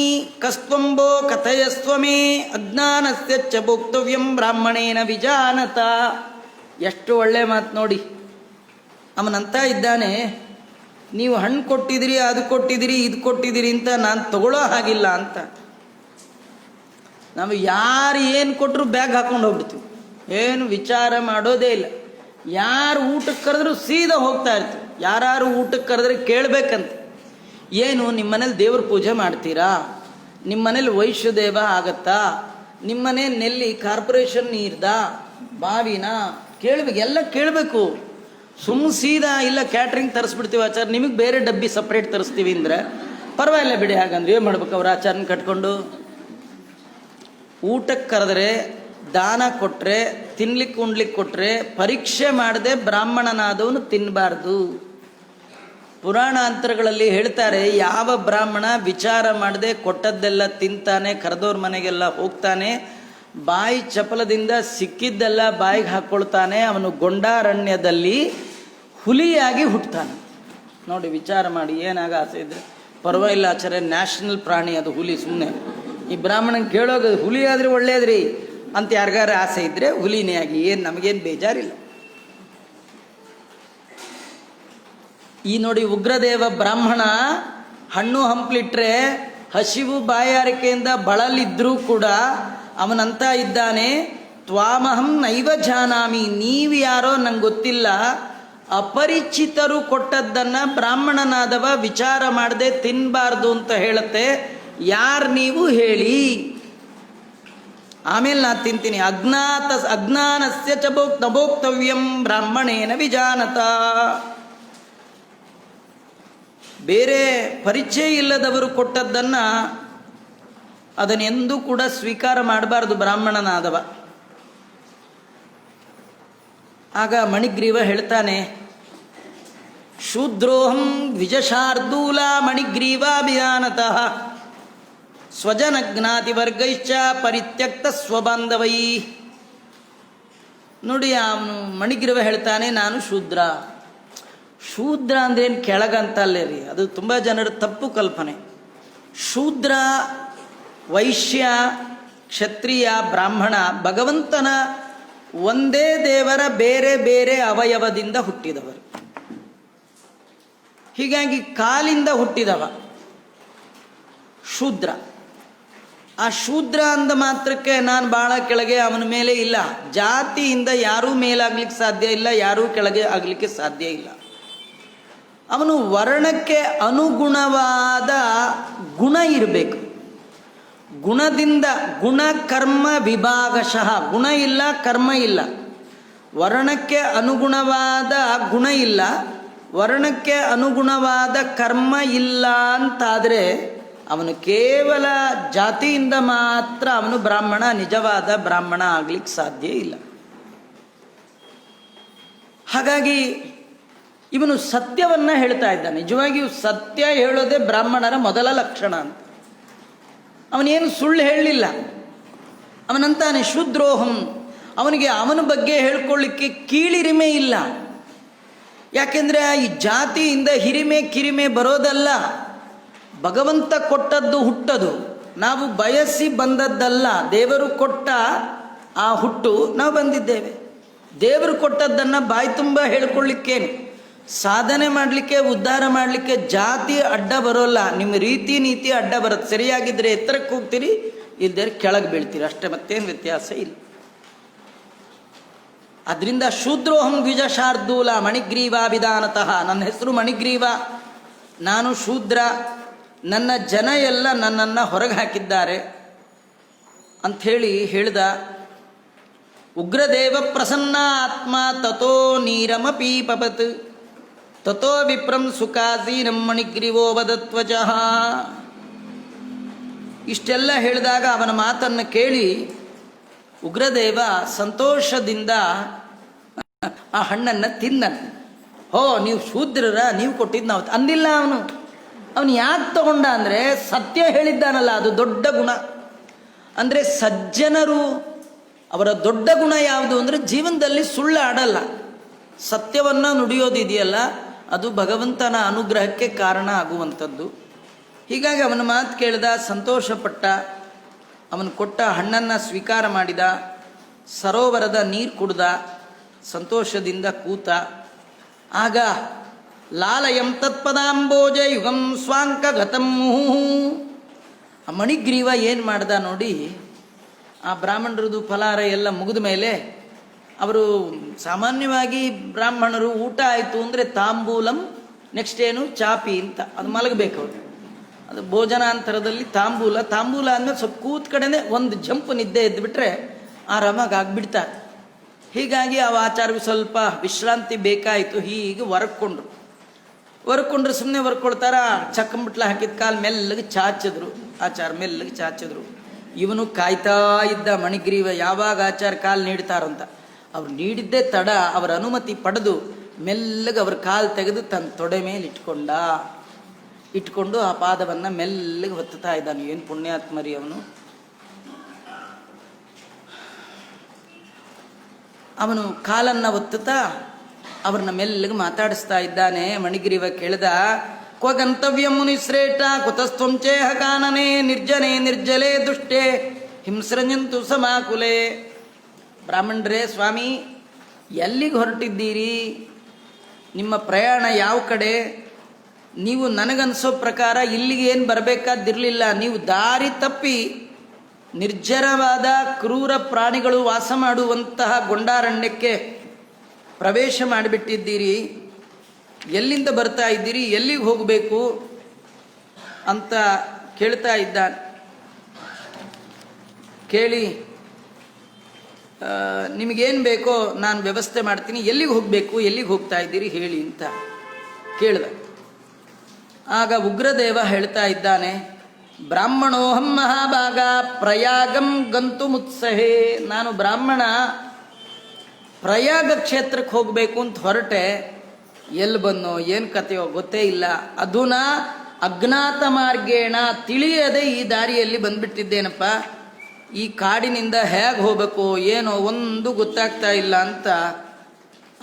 ಕಸ್ತ್ವಂಬೋ ಕಥಯಸ್ತ್ವಮೇ ಅಜ್ಞಾನಸ್ಯ ಚ ಭೋಕ್ತವ್ಯಂ ಬ್ರಾಹ್ಮಣೇನ ವಿಜಾನತ. ಎಷ್ಟು ಒಳ್ಳೆ ಮಾತು ನೋಡಿ. ಅವನಂತ ಇದ್ದಾನೆ, ನೀವು ಹಣ್ಣು ಕೊಟ್ಟಿದ್ದೀರಿ, ಅದು ಕೊಟ್ಟಿದ್ದೀರಿ, ಇದು ಕೊಟ್ಟಿದ್ದೀರಿ ಅಂತ ನಾನು ತಗೊಳ್ಳೋ ಹಾಗಿಲ್ಲ ಅಂತ. ನಾವು ಯಾರು ಏನು ಕೊಟ್ಟರು ಬ್ಯಾಗ್ ಹಾಕ್ಕೊಂಡು ಹೋಗ್ಬಿಡ್ತೀವಿ, ಏನು ವಿಚಾರ ಮಾಡೋದೇ ಇಲ್ಲ. ಯಾರು ಊಟಕ್ಕೆ ಕರೆದ್ರೂ ಸೀದಾ ಹೋಗ್ತಾ ಇರ್ತೀವಿ. ಯಾರು ಊಟಕ್ಕೆ ಕರೆದ್ರೆ ಕೇಳಬೇಕಂತ, ಏನು ನಿಮ್ಮ ಮನೇಲಿ ದೇವ್ರ ಪೂಜೆ ಮಾಡ್ತೀರಾ, ನಿಮ್ಮ ಮನೇಲಿ ವೈಶ್ವದೇವ ಆಗತ್ತಾ, ನಿಮ್ಮ ಮನೆಯಲ್ಲಿ ಕಾರ್ಪೊರೇಷನ್ ನೀರ್ದ ಬಾವಿನ ಕೇಳಬೇಕು, ಎಲ್ಲ ಕೇಳಬೇಕು. ಸೀದಾ ಇಲ್ಲ ಕ್ಯಾಟ್ರಿಂಗ್ ತರಿಸ್ಬಿಡ್ತೀವಿ ಆಚಾರ, ನಿಮಗೆ ಬೇರೆ ಡಬ್ಬಿ ಸಪ್ರೇಟ್ ತರಿಸ್ತೀವಿ ಅಂದರೆ ಪರವಾಗಿಲ್ಲ ಬಿಡಿ. ಹಾಗಂದ್ರೆ ಏನು ಮಾಡ್ಬೇಕು, ಅವ್ರ ಆಚಾರನ ಕಟ್ಕೊಂಡು. ಊಟಕ್ಕೆ ಕರೆದ್ರೆ, ದಾನ ಕೊಟ್ಟರೆ, ತಿನ್ಲಿಕ್ಕೆ ಉಣ್ಲಿಕ್ಕೆ ಕೊಟ್ಟರೆ, ಪರೀಕ್ಷೆ ಮಾಡದೆ ಬ್ರಾಹ್ಮಣನಾದವನು ತಿನ್ನಬಾರ್ದು. ಪುರಾಣಾಂತರಗಳಲ್ಲಿ ಹೇಳ್ತಾರೆ, ಯಾವ ಬ್ರಾಹ್ಮಣ ವಿಚಾರ ಮಾಡದೆ ಕೊಟ್ಟದ್ದೆಲ್ಲ ತಿಂತಾನೆ, ಕರೆದವ್ರ ಮನೆಗೆಲ್ಲ ಹೋಗ್ತಾನೆ, ಬಾಯಿ ಚಪಲದಿಂದ ಸಿಕ್ಕಿದ್ದೆಲ್ಲ ಬಾಯಿಗೆ ಹಾಕ್ಕೊಳ್ತಾನೆ, ಅವನು ಗೊಂಡಾರಣ್ಯದಲ್ಲಿ ಹುಲಿಯಾಗಿ ಹುಟ್ಟುತ್ತಾನೆ. ನೋಡಿ ವಿಚಾರ ಮಾಡಿ, ಏನಾಗ ಆಸೆ ಇದ್ರೆ ಪರವಾಗಿಲ್ಲ ಆಚಾರ್ಯ, ನ್ಯಾಷನಲ್ ಪ್ರಾಣಿ ಅದು ಹುಲಿ. ಸುಮ್ಮನೆ ಈ ಬ್ರಾಹ್ಮಣನ್ ಕೇಳೋದು ಹುಲಿ ಆದರೆ ಒಳ್ಳೇದ್ರಿ ಅಂತ ಯಾರಿಗಾರ ಆಸೆ ಇದ್ದರೆ ಹುಲಿನೇ ಆಗಿ, ಏನು ನಮಗೇನು ಬೇಜಾರಿಲ್ಲ. ಈ ನೋಡಿ ಉಗ್ರದೇವ ಬ್ರಾಹ್ಮಣ ಹಣ್ಣು ಹಂಪ್ಲಿಟ್ರೆ ಹಸಿವು ಬಾಯಾರಿಕೆಯಿಂದ ಬಳಲಿದ್ರೂ ಕೂಡ ಅವನಂತ ಇದ್ದಾನೆ, ತ್ವಾಮಹಂ ನೈವ ಜಾನಾಮಿ, ನೀವು ಯಾರೋ ನಂಗೆ ಗೊತ್ತಿಲ್ಲ, ಅಪರಿಚಿತರು ಕೊಟ್ಟದ್ದನ್ನು ಬ್ರಾಹ್ಮಣನಾದವ ವಿಚಾರ ಮಾಡದೆ ತಿನ್ನಬಾರ್ದು ಅಂತ ಹೇಳುತ್ತೆ. ಯಾರು ನೀವು ಹೇಳಿ, ಆಮೇಲೆ ನಾ ತಿಂತೀನಿ. ಅಜ್ಞಾನಸ್ಯ ಚ ಭೋಕ್ತವ್ಯಂ ಬ್ರಾಹ್ಮಣೇನ ವಿಜಾನತ. ಬೇರೆ ಪರಿಚಯ ಇಲ್ಲದವರು ಕೊಟ್ಟದ್ದನ್ನು ಅದನ್ನೆಂದೂ ಕೂಡ ಸ್ವೀಕಾರ ಮಾಡಬಾರ್ದು ಬ್ರಾಹ್ಮಣನಾದವ. ಆಗ ಮಣಿಗ್ರೀವ ಹೇಳ್ತಾನೆ, ಶೂದ್ರೋಹಂ ದ್ವಿಜಶಾರ್ದೂಲ ಮಣಿಗ್ರೀವಾಭಿಯಾನತಃ ಸ್ವಜನಜ್ಞಾತಿವರ್ಗೈಶ್ಚ ಪರಿತ್ಯಕ್ತ ಸ್ವಬಾಂಧವೈ. ನೋಡಿ ಅವನು ಮಣಿಗ್ರೀವ ಹೇಳ್ತಾನೆ, ನಾನು ಶೂದ್ರ. ಶೂದ್ರ ಅಂದ್ರೇನು ಕೆಳಗಂತಲ್ಲೇ ರೀ, ಅದು ತುಂಬ ಜನರ ತಪ್ಪು ಕಲ್ಪನೆ. ಶೂದ್ರ, ವೈಶ್ಯ, ಕ್ಷತ್ರಿಯ, ಬ್ರಾಹ್ಮಣ ಭಗವಂತನ ಒಂದೇ ದೇವರ ಬೇರೆ ಬೇರೆ ಅವಯವದಿಂದ ಹುಟ್ಟಿದವರು. ಹೀಗಾಗಿ ಕಾಲಿಂದ ಹುಟ್ಟಿದವ ಶೂದ್ರ. ಆ ಶೂದ್ರ ಅಂದ ಮಾತ್ರಕ್ಕೆ ನಾನು ಭಾಳ ಕೆಳಗೆ ಅವನ ಮೇಲೆ ಇಲ್ಲ. ಜಾತಿಯಿಂದ ಯಾರೂ ಮೇಲಾಗ್ಲಿಕ್ಕೆ ಸಾಧ್ಯ ಇಲ್ಲ, ಯಾರೂ ಕೆಳಗೆ ಆಗಲಿಕ್ಕೆ ಸಾಧ್ಯ ಇಲ್ಲ. ಅವನು ವರ್ಣಕ್ಕೆ ಅನುಗುಣವಾದ ಗುಣ ಇರಬೇಕು. ಗುಣದಿಂದ, ಗುಣ ಕರ್ಮ ವಿಭಾಗಶಃ, ಗುಣ ಇಲ್ಲ ಕರ್ಮ ಇಲ್ಲ. ವರ್ಣಕ್ಕೆ ಅನುಗುಣವಾದ ಗುಣ ಇಲ್ಲ, ವರ್ಣಕ್ಕೆ ಅನುಗುಣವಾದ ಕರ್ಮ ಇಲ್ಲ ಅಂತಾದರೆ ಅವನು ಕೇವಲ ಜಾತಿಯಿಂದ ಮಾತ್ರ ಅವನು ಬ್ರಾಹ್ಮಣ, ನಿಜವಾದ ಬ್ರಾಹ್ಮಣ ಆಗ್ಲಿಕ್ಕೆ ಸಾಧ್ಯ ಇಲ್ಲ. ಹಾಗಾಗಿ ಇವನು ಸತ್ಯವನ್ನು ಹೇಳ್ತಾ ಇದ್ದಾನೆ. ನಿಜವಾಗಿಯೂ ಸತ್ಯ ಹೇಳೋದೇ ಬ್ರಾಹ್ಮಣರ ಮೊದಲ ಲಕ್ಷಣ ಅಂತ. ಅವನೇನು ಸುಳ್ಳು ಹೇಳಲಿಲ್ಲ. ಅವನಂತಾನೆ ಶೂದ್ರೋಹಂ, ಅವನಿಗೆ ಅವನ ಬಗ್ಗೆ ಹೇಳ್ಕೊಳ್ಳಿಕ್ಕೆ ಕೀಳಿರಿಮೆ ಇಲ್ಲ. ಯಾಕೆಂದರೆ ಈ ಜಾತಿಯಿಂದ ಹಿರಿಮೆ ಕಿರಿಮೆ ಬರೋದಲ್ಲ, ಭಗವಂತ ಕೊಟ್ಟದ್ದು ಹುಟ್ಟದು, ನಾವು ಬಯಸಿ ಬಂದದ್ದಲ್ಲ. ದೇವರು ಕೊಟ್ಟ ಆ ಹುಟ್ಟು ನಾವು ಬಂದಿದ್ದೇವೆ. ದೇವರು ಕೊಟ್ಟದ್ದನ್ನು ಬಾಯಿ ತುಂಬ ಹೇಳ್ಕೊಳ್ಳಿಕ್ಕೇನು, ಸಾಧನೆ ಮಾಡಲಿಕ್ಕೆ, ಉದ್ಧಾರ ಮಾಡಲಿಕ್ಕೆ ಜಾತಿ ಅಡ್ಡ ಬರೋಲ್ಲ. ನಿಮ್ಮ ರೀತಿ ನೀತಿ ಅಡ್ಡ ಬರುತ್ತೆ. ಸರಿಯಾಗಿದ್ದರೆ ಎತ್ತರಕ್ಕೆ ಹೋಗ್ತೀರಿ, ಇಲ್ಲದೇ ಕೆಳಗೆ ಬೀಳ್ತೀರಿ, ಅಷ್ಟೇ, ಮತ್ತೇನು ವ್ಯತ್ಯಾಸ ಇಲ್ಲ. ಅದರಿಂದ ಶೂದ್ರೋಹಂ ದ್ವಿಜ ಶಾರ್ದೂಲ ಮಣಿಗ್ರೀವ ವಿಧಾನತಃ. ನನ್ನ ಹೆಸರು ಮಣಿಗ್ರೀವ, ನಾನು ಶೂದ್ರ, ನನ್ನ ಜನ ಎಲ್ಲ ನನ್ನನ್ನು ಹೊರಗೆ ಹಾಕಿದ್ದಾರೆ ಅಂಥೇಳಿ ಹೇಳ್ದ. ಉಗ್ರದೇವ ಪ್ರಸನ್ನ ಆತ್ಮ ತಥೋ ನೀರಮಪಿ ಪಪತ್ ತಥೋ ವಿಪ್ರಂ ಸುಖಾಸೀನಂ ಮಣಿಗ್ರೀವೋ ವದತ್ವಚಃ. ಇಷ್ಟೆಲ್ಲ ಹೇಳಿದಾಗ ಅವನ ಮಾತನ್ನು ಕೇಳಿ ಉಗ್ರದೇವ ಸಂತೋಷದಿಂದ ಆ ಹಣ್ಣನ್ನು ತಿನ್ನನು. ಹೋ, ನೀವು ಶೂದ್ರರ, ನೀವು ಕೊಟ್ಟಿದ್ದು ನಾವು ಅಂದಿಲ್ಲ. ಅವನು ಯಾಕೆ ತಗೊಂಡ ಅಂದರೆ ಸತ್ಯ ಹೇಳಿದ್ದಾನಲ್ಲ, ಅದು ದೊಡ್ಡ ಗುಣ. ಅಂದರೆ ಸಜ್ಜನರು ಅವರ ದೊಡ್ಡ ಗುಣ ಯಾವುದು ಅಂದರೆ ಜೀವನದಲ್ಲಿ ಸುಳ್ಳು ಆಡಲ್ಲ, ಸತ್ಯವನ್ನು ನುಡಿಯೋದಿದೆಯಲ್ಲ, ಅದು ಭಗವಂತನ ಅನುಗ್ರಹಕ್ಕೆ ಕಾರಣ ಆಗುವಂಥದ್ದು. ಹೀಗಾಗಿ ಅವನ ಮಾತು ಕೇಳಿದ, ಸಂತೋಷಪಟ್ಟ, ಅವನು ಕೊಟ್ಟ ಹಣ್ಣನ್ನು ಸ್ವೀಕಾರ ಮಾಡಿದ, ಸರೋವರದ ನೀರು ಕುಡ್ದ, ಸಂತೋಷದಿಂದ ಕೂತ. ಆಗ ಲಾಲಯಂ ತತ್ಪದಾಂಬೋಜ ಯುಗಂ ಸ್ವಾಂಕ ಗತಂ ಮುಹು. ಆ ಮಣಿಗ್ರೀವ ಏನು ಮಾಡ್ದ ನೋಡಿ, ಆ ಬ್ರಾಹ್ಮಣರದು ಫಲಾರ ಎಲ್ಲ ಮುಗಿದ ಮೇಲೆ ಅವರು ಸಾಮಾನ್ಯವಾಗಿ ಬ್ರಾಹ್ಮಣರು ಊಟ ಆಯಿತು ಅಂದರೆ ತಾಂಬೂಲಂ, ನೆಕ್ಸ್ಟ್ ಏನು ಚಾಪಿ ಅಂತ, ಅದು ಮಲಗಬೇಕು ಅವರು. ಅದು ಭೋಜನಾಂತರದಲ್ಲಿ ತಾಂಬೂಲ ಅಂದರೆ ಸ್ವಲ್ಪ ಕೂತ್ ಕಡೆನೇ ಒಂದು ಜಂಪ್ ನಿದ್ದೆ ಎದ್ದುಬಿಟ್ರೆ ಆರಾಮಾಗಿ ಆಗಿಬಿಡ್ತಾರೆ. ಹೀಗಾಗಿ ಆ ಆಚಾರ್ಯವು ಸ್ವಲ್ಪ ವಿಶ್ರಾಂತಿ ಬೇಕಾಯಿತು. ಹೀಗೆ ಹೊರಕೊಂಡ್ರು ಸುಮ್ಮನೆ ಹೊರ್ಕೊಳ್ತಾರ. ಚಕ್ಕಂಬಿಟ್ಲ ಹಾಕಿದ ಕಾಲು ಮೆಲ್ಲಗೆ ಚಾಚಿದ್ರು, ಆಚಾರ ಮೆಲ್ಲಗೆ ಚಾಚಿದ್ರು. ಇವನು ಕಾಯ್ತಾ ಇದ್ದ ಮಣಿಗ್ರೀವ ಯಾವಾಗ ಆಚಾರ ಕಾಲು ನೀಡ್ತಾರಂತ. ಅವ್ರು ನೀಡಿದ್ದೇ ತಡ, ಅವರ ಅನುಮತಿ ಪಡೆದು ಮೆಲ್ಲಗೆ ಅವ್ರ ಕಾಲು ತೆಗೆದು ತನ್ನ ತೊಡೆ ಮೇಲೆ ಇಟ್ಕೊಂಡು ಆ ಪಾದವನ್ನು ಮೆಲ್ಲಗೆ ಹೊತ್ತುತ್ತಾ ಇದ್ದಾನೆ. ಏನು ಪುಣ್ಯಾತ್ಮರಿ ಅವನು ಕಾಲನ್ನು ಒತ್ತುತ್ತಾ ಅವ್ರನ್ನ ಮೆಲ್ಲಗೆ ಮಾತಾಡಿಸ್ತಾ ಇದ್ದಾನೆ. ಮಣಿಗ್ರೀವ ಕೇಳಿದ, ಕ್ವ ಗಂತವ್ಯ ಮುನಿಶ್ರೇಷ್ಠ ಕುತಸ್ತ್ವಂಚೇಹ ಕಾನನೆ ನಿರ್ಜನೆ ನಿರ್ಜಲೆ ದುಷ್ಟೇ ಹಿಂಸ್ರಂಜಂತು ಸಮಾಕುಲೆ. ಬ್ರಾಹ್ಮಣರೇ, ಸ್ವಾಮಿ ಎಲ್ಲಿಗೆ ಹೊರಟಿದ್ದೀರಿ? ನಿಮ್ಮ ಪ್ರಯಾಣ ಯಾವ ಕಡೆ? ನೀವು ನನಗನ್ಸೋ ಪ್ರಕಾರ ಇಲ್ಲಿಗೆ ಏನು ಬರಬೇಕಾದಿರಲಿಲ್ಲ. ನೀವು ದಾರಿ ತಪ್ಪಿ ನಿರ್ಜರವಾದ ಕ್ರೂರ ಪ್ರಾಣಿಗಳು ವಾಸ ಮಾಡುವಂತಹ ಗೊಂಡಾರಣ್ಯಕ್ಕೆ ಪ್ರವೇಶ ಮಾಡಿಬಿಟ್ಟಿದ್ದೀರಿ. ಎಲ್ಲಿಂದ ಬರ್ತಾ ಇದ್ದೀರಿ? ಎಲ್ಲಿಗೆ ಹೋಗಬೇಕು ಅಂತ ಕೇಳ್ತಾ ಇದ್ದಾನೆ. ಕೇಳಿ, ನಿಮಗೇನು ಬೇಕೋ ನಾನು ವ್ಯವಸ್ಥೆ ಮಾಡ್ತೀನಿ, ಎಲ್ಲಿಗೆ ಹೋಗಬೇಕು, ಎಲ್ಲಿಗೆ ಹೋಗ್ತಾ ಇದ್ದೀರಿ ಹೇಳಿ ಅಂತ ಕೇಳಿದ. ಆಗ ಉಗ್ರದೇವ ಹೇಳ್ತಾ ಇದ್ದಾನೆ, ಬ್ರಾಹ್ಮಣೋಹಂ ಮಹಾಭಾಗ ಪ್ರಯಾಗಂ ಗಂತು ಮುತ್ಸಹೇ. ನಾನು ಬ್ರಾಹ್ಮಣ, ಪ್ರಯಾಗ ಕ್ಷೇತ್ರಕ್ಕೆ ಹೋಗಬೇಕು ಅಂತ ಹೊರಟೆ. ಎಲ್ಲಿ ಬಂದೋ ಏನು ಕಥೆಯೋ ಗೊತ್ತೇ ಇಲ್ಲ. ಅಧುನಾ ಅಜ್ಞಾತ ಮಾರ್ಗೇಣ, ತಿಳಿಯದೆ ಈ ದಾರಿಯಲ್ಲಿ ಬಂದ್ಬಿಟ್ಟಿದ್ದೇನಪ್ಪ. ಈ ಕಾಡಿನಿಂದ ಹೇಗೆ ಹೋಗಬೇಕು ಏನೋ ಒಂದು ಗೊತ್ತಾಗ್ತಾ ಇಲ್ಲ ಅಂತ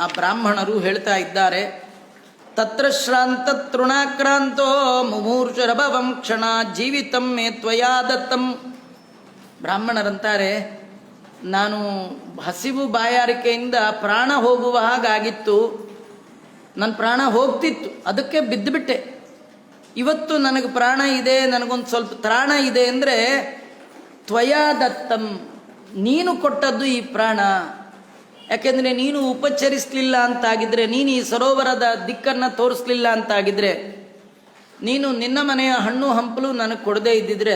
ಆ ಬ್ರಾಹ್ಮಣರು ಹೇಳ್ತಾ ಇದ್ದಾರೆ. ತತ್ರ ಶ್ರಾಂತ ತೃಣಾಕ್ರಾಂತೋ ಮುಮೂರ್ಷರಭವಂ ಕ್ಷಣ ಜೀವಿತಂ ಮೇ ತ್ವಯಾ ದತ್ತಂ. ಬ್ರಾಹ್ಮಣರಂತಾರೆ, ನಾನು ಹಸಿವು ಬಾಯಾರಿಕೆಯಿಂದ ಪ್ರಾಣ ಹೋಗುವ ಹಾಗಾಗಿತ್ತು. ನನ್ನ ಪ್ರಾಣ ಹೋಗ್ತಿತ್ತು, ಅದಕ್ಕೆ ಬಿದ್ದುಬಿಟ್ಟೆ. ಇವತ್ತು ನನಗೆ ಪ್ರಾಣ ಇದೆ, ನನಗೊಂದು ಸ್ವಲ್ಪ ತ್ರಾಣ ಇದೆ ಅಂದರೆ ತ್ವಯಾ ದತ್ತಂ, ನೀನು ಕೊಟ್ಟದ್ದು ಈ ಪ್ರಾಣ. ಯಾಕೆಂದರೆ ನೀನು ಉಪಚರಿಸಲಿಲ್ಲ ಅಂತಾಗಿದ್ದರೆ, ನೀನು ಈ ಸರೋವರದ ದಿಕ್ಕನ್ನು ತೋರಿಸ್ಲಿಲ್ಲ ಅಂತಾಗಿದ್ದರೆ, ನೀನು ನಿನ್ನ ಮನೆಯ ಹಣ್ಣು ಹಂಪಲು ನನಗೆ ಕೊಡದೇ ಇದ್ದಿದ್ರೆ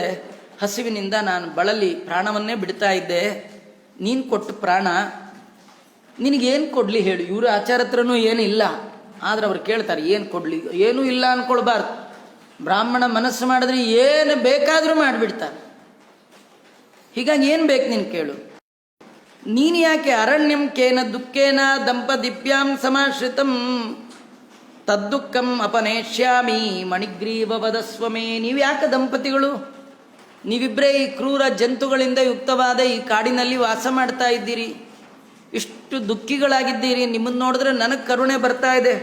ಹಸಿವಿನಿಂದ ನಾನು ಬಳಲಿ ಪ್ರಾಣವನ್ನೇ ಬಿಡ್ತಾ ಇದ್ದೆ. ನೀನು ಕೊಟ್ಟು ಪ್ರಾಣ, ನಿನಗೇನು ಕೊಡಲಿ ಹೇಳು? ಇವರು ಆಚಾರ ಹತ್ರನೂ ಏನಿಲ್ಲ, ಆದರೆ ಅವ್ರು ಕೇಳ್ತಾರೆ ಏನು ಕೊಡಲಿ? ಏನೂ ಇಲ್ಲ ಅಂದ್ಕೊಳ್ಬಾರ್ದು. ಬ್ರಾಹ್ಮಣ ಮನಸ್ಸು ಮಾಡಿದ್ರೆ ಏನು ಬೇಕಾದರೂ ಮಾಡಿಬಿಡ್ತಾರೆ. ಹೀಗಾಗಿ ಏನು ಬೇಕು ನೀನು ಕೇಳು. ನೀನು ಯಾಕೆ ಅರಣ್ಯಂ ಕೇನ ದುಃಖೇನ ದಂಪದಿಪ್ಯಾಂ ಸಮಾಶ್ರಿತಂ ತದ್ದುಃಖಂ ಅಪನೇಷ್ಯಾಮಿ ಮಣಿಗ್ರೀವ ವದಸ್ವಮೇ. ನೀವು ಯಾಕೆ ದಂಪತಿಗಳು, ನೀವಿಬ್ಬರೇ ಈ ಕ್ರೂರ ಜಂತುಗಳಿಂದ ಯುಕ್ತವಾದ ಈ ಕಾಡಿನಲ್ಲಿ ವಾಸ ಮಾಡ್ತಾ ಇದ್ದೀರಿ, ಇಷ್ಟು ದುಃಖಿಗಳಾಗಿದ್ದೀರಿ. ನಿಮ್ಮನ್ನು ನೋಡಿದ್ರೆ ನನಗೆ ಕರುಣೆ ಬರ್ತಾ ಇದೆ.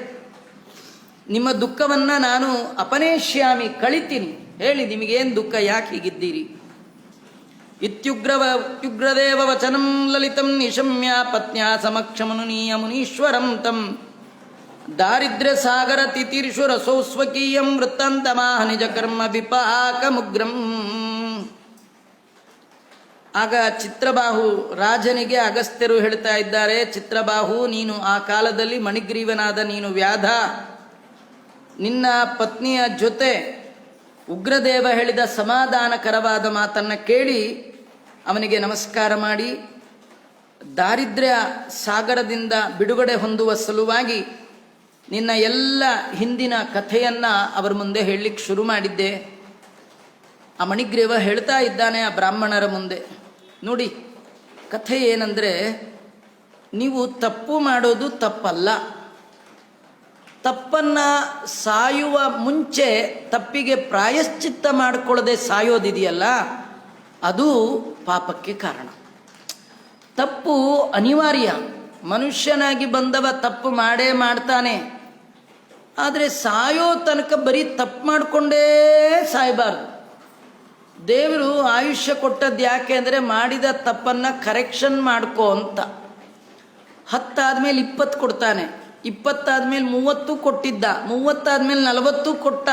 ನಿಮ್ಮ ದುಃಖವನ್ನು ನಾನು ಅಪನೇಷ್ಯಾಮಿ, ಕಳಿತೀನಿ. ಹೇಳಿ ನಿಮಗೇನು ದುಃಖ, ಯಾಕೆ ಹೀಗಿದ್ದೀರಿ? ಇತ್ಯುಗ್ರದೇವ ವಚನಂ ಲಲಿತಂ ನಿಶಮ್ಯ ಪತ್ನ್ಯಾ ಸಮಕ್ಷಮನುನೀಯ ಮುನೀಶ್ವರಂ ತಂ ದಾರಿದ್ರ್ಯ ಸಾಗರ ತಿತೀರ್ಷು ರಸೌ ಸ್ವಕೀಯಂ ವೃತ್ತಾಂತಮಾಹ ನಿಜ ಕರ್ಮ ವಿಪಾಕಮುಗ್ರಂ. ಆಗ ಚಿತ್ರಬಾಹು ರಾಜನಿಗೆ ಅಗಸ್ತ್ಯರು ಹೇಳ್ತಾ ಇದ್ದಾರೆ, ಚಿತ್ರಬಾಹು, ನೀನು ಆ ಕಾಲದಲ್ಲಿ ಮಣಿಗ್ರೀವನಾದ ನೀನು ವ್ಯಾಧ ನಿನ್ನ ಪತ್ನಿಯ ಜೊತೆ ಉಗ್ರದೇವ ಹೇಳಿದ ಸಮಾಧಾನಕರವಾದ ಮಾತನ್ನು ಕೇಳಿ ಅವನಿಗೆ ನಮಸ್ಕಾರ ಮಾಡಿ ದಾರಿದ್ರ್ಯ ಸಾಗರದಿಂದ ಬಿಡುಗಡೆ ಹೊಂದುವ ಸಲುವಾಗಿ ನಿನ್ನ ಎಲ್ಲ ಹಿಂದಿನ ಕಥೆಯನ್ನು ಅವರ ಮುಂದೆ ಹೇಳಲಿಕ್ಕೆ ಶುರು ಮಾಡಿದ್ದೆ. ಆ ಮಣಿಗ್ರೀವ ಹೇಳ್ತಾ ಇದ್ದಾನೆ ಆ ಬ್ರಾಹ್ಮಣರ ಮುಂದೆ, ನೋಡಿ ಕಥೆ ಏನಂದರೆ, ನೀವು ತಪ್ಪು ಮಾಡೋದು ತಪ್ಪಲ್ಲ, ತಪ್ಪನ್ನು ಸಾಯುವ ಮುಂಚೆ ತಪ್ಪಿಗೆ ಪ್ರಾಯಶ್ಚಿತ್ತ ಮಾಡಿಕೊಳ್ಳದೆ ಸಾಯೋದಿದೆಯಲ್ಲ ಅದು ಪಾಪಕ್ಕೆ ಕಾರಣ. ತಪ್ಪು ಅನಿವಾರ್ಯ, ಮನುಷ್ಯನಾಗಿ ಬಂದವ ತಪ್ಪು ಮಾಡೇ ಮಾಡ್ತಾನೆ. ಆದರೆ ಸಾಯೋ ತನಕ ಬರೀ ತಪ್ಪು ಮಾಡಿಕೊಂಡೇ ಸಾಯಬಾರ್ದು. ದೇವರು ಆಯುಷ್ಯ ಕೊಟ್ಟದ್ದು ಯಾಕೆ ಅಂದರೆ ಮಾಡಿದ ತಪ್ಪನ್ನು ಕರೆಕ್ಷನ್ ಮಾಡ್ಕೋ ಅಂತ. 10 ಆದಮೇಲೆ 20 ಕೊಡ್ತಾನೆ, 20 ಆದಮೇಲೆ 30 ಕೊಟ್ಟಿದ್ದ, 30 ಆದಮೇಲೆ 40 ಕೊಟ್ಟ,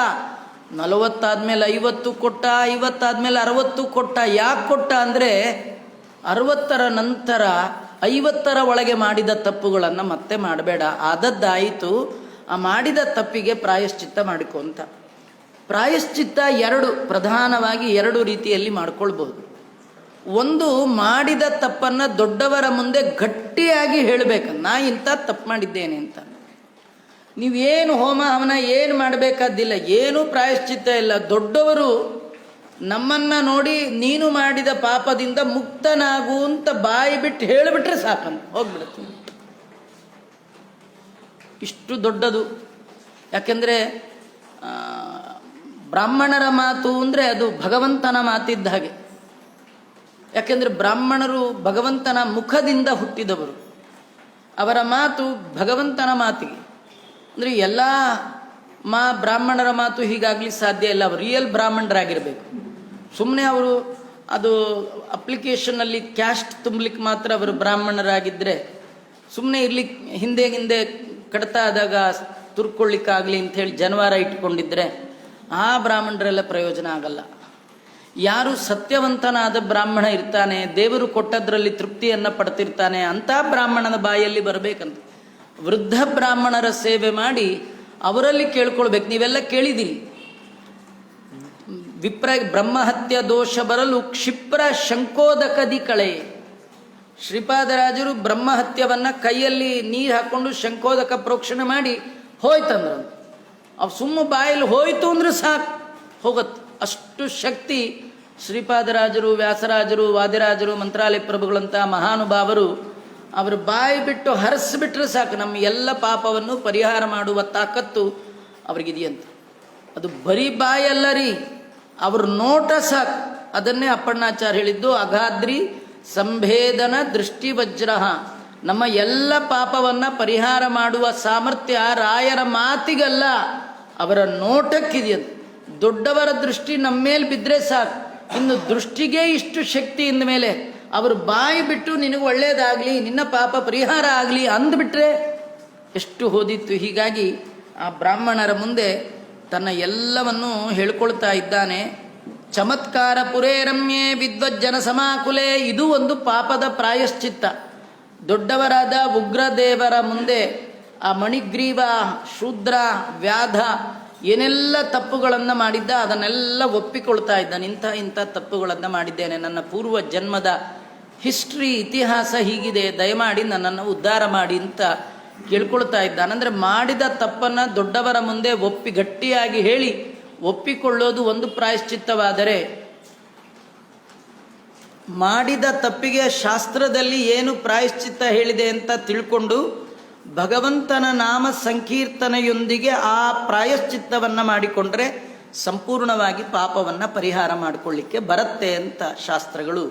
40 ಆದಮೇಲೆ 50 ಕೊಟ್ಟ, 50 ಆದಮೇಲೆ 60 ಕೊಟ್ಟ. ಯಾಕೆ ಕೊಟ್ಟ ಅಂದರೆ 60ರ ನಂತರ 50ರ ಒಳಗೆ ಮಾಡಿದ ತಪ್ಪುಗಳನ್ನು ಮತ್ತೆ ಮಾಡಬೇಡ, ಆದದ್ದಾಯಿತು, ಆ ಮಾಡಿದ ತಪ್ಪಿಗೆ ಪ್ರಾಯಶ್ಚಿತ್ತ ಮಾಡಿಕೊ ಅಂತ. ಪ್ರಾಯಶ್ಚಿತ್ತ ಪ್ರಧಾನವಾಗಿ 2 ರೀತಿಯಲ್ಲಿ ಮಾಡ್ಕೊಳ್ಬಹುದು. ಒಂದು, ಮಾಡಿದ ತಪ್ಪನ್ನು ದೊಡ್ಡವರ ಮುಂದೆ ಗಟ್ಟಿಯಾಗಿ ಹೇಳಬೇಕು, ನಾ ಇಂಥ ತಪ್ಪು ಮಾಡಿದ್ದೇನೆ ಅಂತ. ನೀವೇನು ಹೋಮ ಹವನ ಏನು ಮಾಡಬೇಕಾದ್ದಿಲ್ಲ, ಏನೂ ಪ್ರಾಯಶ್ಚಿತ್ತ ಇಲ್ಲ. ದೊಡ್ಡವರು ನಮ್ಮನ್ನು ನೋಡಿ ನೀನು ಮಾಡಿದ ಪಾಪದಿಂದ ಮುಕ್ತನಾಗು ಅಂತ ಬಾಯಿ ಬಿಟ್ಟು ಹೇಳಿಬಿಟ್ರೆ ಸಾಕಂತ ಹೋಗ್ಬಿಡುತ್ತೆ. ಇಷ್ಟು ದೊಡ್ಡದು. ಯಾಕೆಂದರೆ ಬ್ರಾಹ್ಮಣರ ಮಾತು ಅಂದರೆ ಅದು ಭಗವಂತನ ಮಾತಿದ್ದ ಹಾಗೆ. ಯಾಕೆಂದರೆ ಬ್ರಾಹ್ಮಣರು ಭಗವಂತನ ಮುಖದಿಂದ ಹುಟ್ಟಿದವರು, ಅವರ ಮಾತು ಭಗವಂತನ ಮಾತಿಗೆ. ಅಂದರೆ ಎಲ್ಲ ಬ್ರಾಹ್ಮಣರ ಮಾತು ಹೀಗಾಗಲಿ ಸಾಧ್ಯ ಇಲ್ಲ. ಅವರು ರಿಯಲ್ ಬ್ರಾಹ್ಮಣರಾಗಿರಬೇಕು. ಸುಮ್ಮನೆ ಅವರು ಅದು ಅಪ್ಲಿಕೇಶನ್ನಲ್ಲಿ ಕ್ಯಾಸ್ಟ್ ತುಂಬಲಿಕ್ಕೆ ಮಾತ್ರ ಅವರು ಬ್ರಾಹ್ಮಣರಾಗಿದ್ದರೆ, ಸುಮ್ಮನೆ ಇರ್ಲಿಕ್ಕೆ ಹಿಂದೆ ಕಡತ ಆದಾಗ ತುರ್ಕೊಳ್ಳಿಕ್ಕಾಗಲಿ ಅಂಥೇಳಿ ಜನವಾರ ಇಟ್ಕೊಂಡಿದ್ರೆ ಆ ಬ್ರಾಹ್ಮಣರೆಲ್ಲ ಪ್ರಯೋಜನ ಆಗಲ್ಲ. ಯಾರು ಸತ್ಯವಂತನಾದ ಬ್ರಾಹ್ಮಣ ಇರ್ತಾನೆ, ದೇವರು ಕೊಟ್ಟದ್ರಲ್ಲಿ ತೃಪ್ತಿಯನ್ನು ಪಡ್ತಿರ್ತಾನೆ, ಅಂಥ ಬ್ರಾಹ್ಮಣನ ಬಾಯಲ್ಲಿ ಬರಬೇಕಂತ. ವೃದ್ಧ ಬ್ರಾಹ್ಮಣರ ಸೇವೆ ಮಾಡಿ ಅವರಲ್ಲಿ ಕೇಳ್ಕೊಳ್ಬೇಕು. ನೀವೆಲ್ಲ ಕೇಳಿದಿರಿ, ಬ್ರಹ್ಮಹತ್ಯ ದೋಷ ಬರಲು ಕ್ಷಿಪ್ರ ಶಂಕೋದಕದಿ ಕಳೆ. ಶ್ರೀಪಾದರಾಜರು ಬ್ರಹ್ಮಹತ್ಯವನ್ನು ಕೈಯಲ್ಲಿ ನೀರು ಹಾಕ್ಕೊಂಡು ಶಂಕೋದಕ ಪ್ರೋಕ್ಷಣೆ ಮಾಡಿ ಹೋಯ್ತಂದ್ರ ಅವು ಸುಮ್ಮ ಬಾಯಲ್ಲಿ ಹೋಯ್ತು ಅಂದ್ರೆ ಸಾಕು, ಹೋಗುತ್ತೆ. ಅಷ್ಟು ಶಕ್ತಿ ಶ್ರೀಪಾದರಾಜರು, ವ್ಯಾಸರಾಜರು, ವಾದಿರಾಜರು, ಮಂತ್ರಾಲಯ ಪ್ರಭುಗಳಂಥ ಮಹಾನುಭಾವರು ಅವರು ಬಾಯಿ ಬಿಟ್ಟು ಹರಿಸ್ಬಿಟ್ರೆ ಸಾಕು, ನಮ್ಮ ಎಲ್ಲ ಪಾಪವನ್ನು ಪರಿಹಾರ ಮಾಡುವ ತಾಕತ್ತು ಅವ್ರಿಗಿದೆಯಂತೆ. ಅದು ಬರೀ ಬಾಯಲ್ಲ ರೀ, ಅವ್ರ ನೋಟ ಸಾಕು. ಅದನ್ನೇ ಅಪ್ಪಣ್ಣಾಚಾರ್ಯ ಹೇಳಿದ್ದು, ಅಗಾದ್ರಿ ಸಂಭೇದನ ದೃಷ್ಟಿವಜ್ರ. ನಮ್ಮ ಎಲ್ಲ ಪಾಪವನ್ನು ಪರಿಹಾರ ಮಾಡುವ ಸಾಮರ್ಥ್ಯ ರಾಯರ ಮಾತಿಗಲ್ಲ, ಅವರ ನೋಟಕ್ಕಿದೆಯಂತೆ. ದೊಡ್ಡವರ ದೃಷ್ಟಿ ನಮ್ಮ ಮೇಲೆ ಬಿದ್ದರೆ ಸಾಕು, ಇನ್ನು ದೃಷ್ಟಿಗೆ ಇಷ್ಟು ಶಕ್ತಿ ಇಂದ ಮೇಲೆ ಅವರು ಬಾಯಿ ಬಿಟ್ಟು ನಿನಗೆ ಒಳ್ಳೆಯದಾಗಲಿ, ನಿನ್ನ ಪಾಪ ಪರಿಹಾರ ಆಗಲಿ ಅಂದ್ಬಿಟ್ರೆ ಎಷ್ಟು ಹೋದಿತ್ತು. ಹೀಗಾಗಿ ಆ ಬ್ರಾಹ್ಮಣರ ಮುಂದೆ ತನ್ನ ಎಲ್ಲವನ್ನೂ ಹೇಳ್ಕೊಳ್ತಾ ಇದ್ದಾನೆ. ಚಮತ್ಕಾರ ಪುರೇ ರಮ್ಯೆ ವಿದ್ವಜ್ಜನ ಸಮಾಕುಲೆ. ಇದು ಒಂದು ಪಾಪದ ಪ್ರಾಯಶ್ಚಿತ್ತ. ದೊಡ್ಡವರಾದ ಉಗ್ರದೇವರ ಮುಂದೆ ಆ ಮಣಿಗ್ರೀವ, ಶೂದ್ರ, ವ್ಯಾಧ ಏನೆಲ್ಲ ತಪ್ಪುಗಳನ್ನು ಮಾಡಿದ್ದ ಅದನ್ನೆಲ್ಲ ಒಪ್ಪಿಕೊಳ್ತಾ ಇದ್ದಾನೆ. ಇಂಥ ತಪ್ಪುಗಳನ್ನು ಮಾಡಿದ್ದೇನೆ, ನನ್ನ ಪೂರ್ವ ಜನ್ಮದ ಹಿಸ್ಟ್ರಿ, ಇತಿಹಾಸ ಹೀಗಿದೆ, ದಯಮಾಡಿ ನನ್ನನ್ನು ಉದ್ಧಾರ ಮಾಡಿ ಅಂತ ಕೇಳ್ಕೊಳ್ತಾ ಇದ್ದಾನೆ. ಅಂದರೆ ಮಾಡಿದ ತಪ್ಪನ್ನು ದೊಡ್ಡವರ ಮುಂದೆ ಗಟ್ಟಿಯಾಗಿ ಹೇಳಿ ಒಪ್ಪಿಕೊಳ್ಳೋದು ಒಂದು ಪ್ರಾಯಶ್ಚಿತ್ತವಾದರೆ, ಮಾಡಿದ ತಪ್ಪಿಗೆ ಶಾಸ್ತ್ರದಲ್ಲಿ ಏನು ಪ್ರಾಯಶ್ಚಿತ್ತ ಹೇಳಿದೆ ಅಂತ ತಿಳ್ಕೊಂಡು ಭಗವಂತನ ನಾಮ ಸಂಕೀರ್ತನೆಯೊಂದಿಗೆ ಆ ಪ್ರಾಯಶ್ಚಿತ್ತವನ್ನು ಮಾಡಿಕೊಂಡ್ರೆ ಸಂಪೂರ್ಣವಾಗಿ ಪಾಪವನ್ನು ಪರಿಹಾರ ಮಾಡಿಕೊಳ್ಳಿಕ್ಕೆ ಬರುತ್ತೆ ಅಂತ ಶಾಸ್ತ್ರಗಳು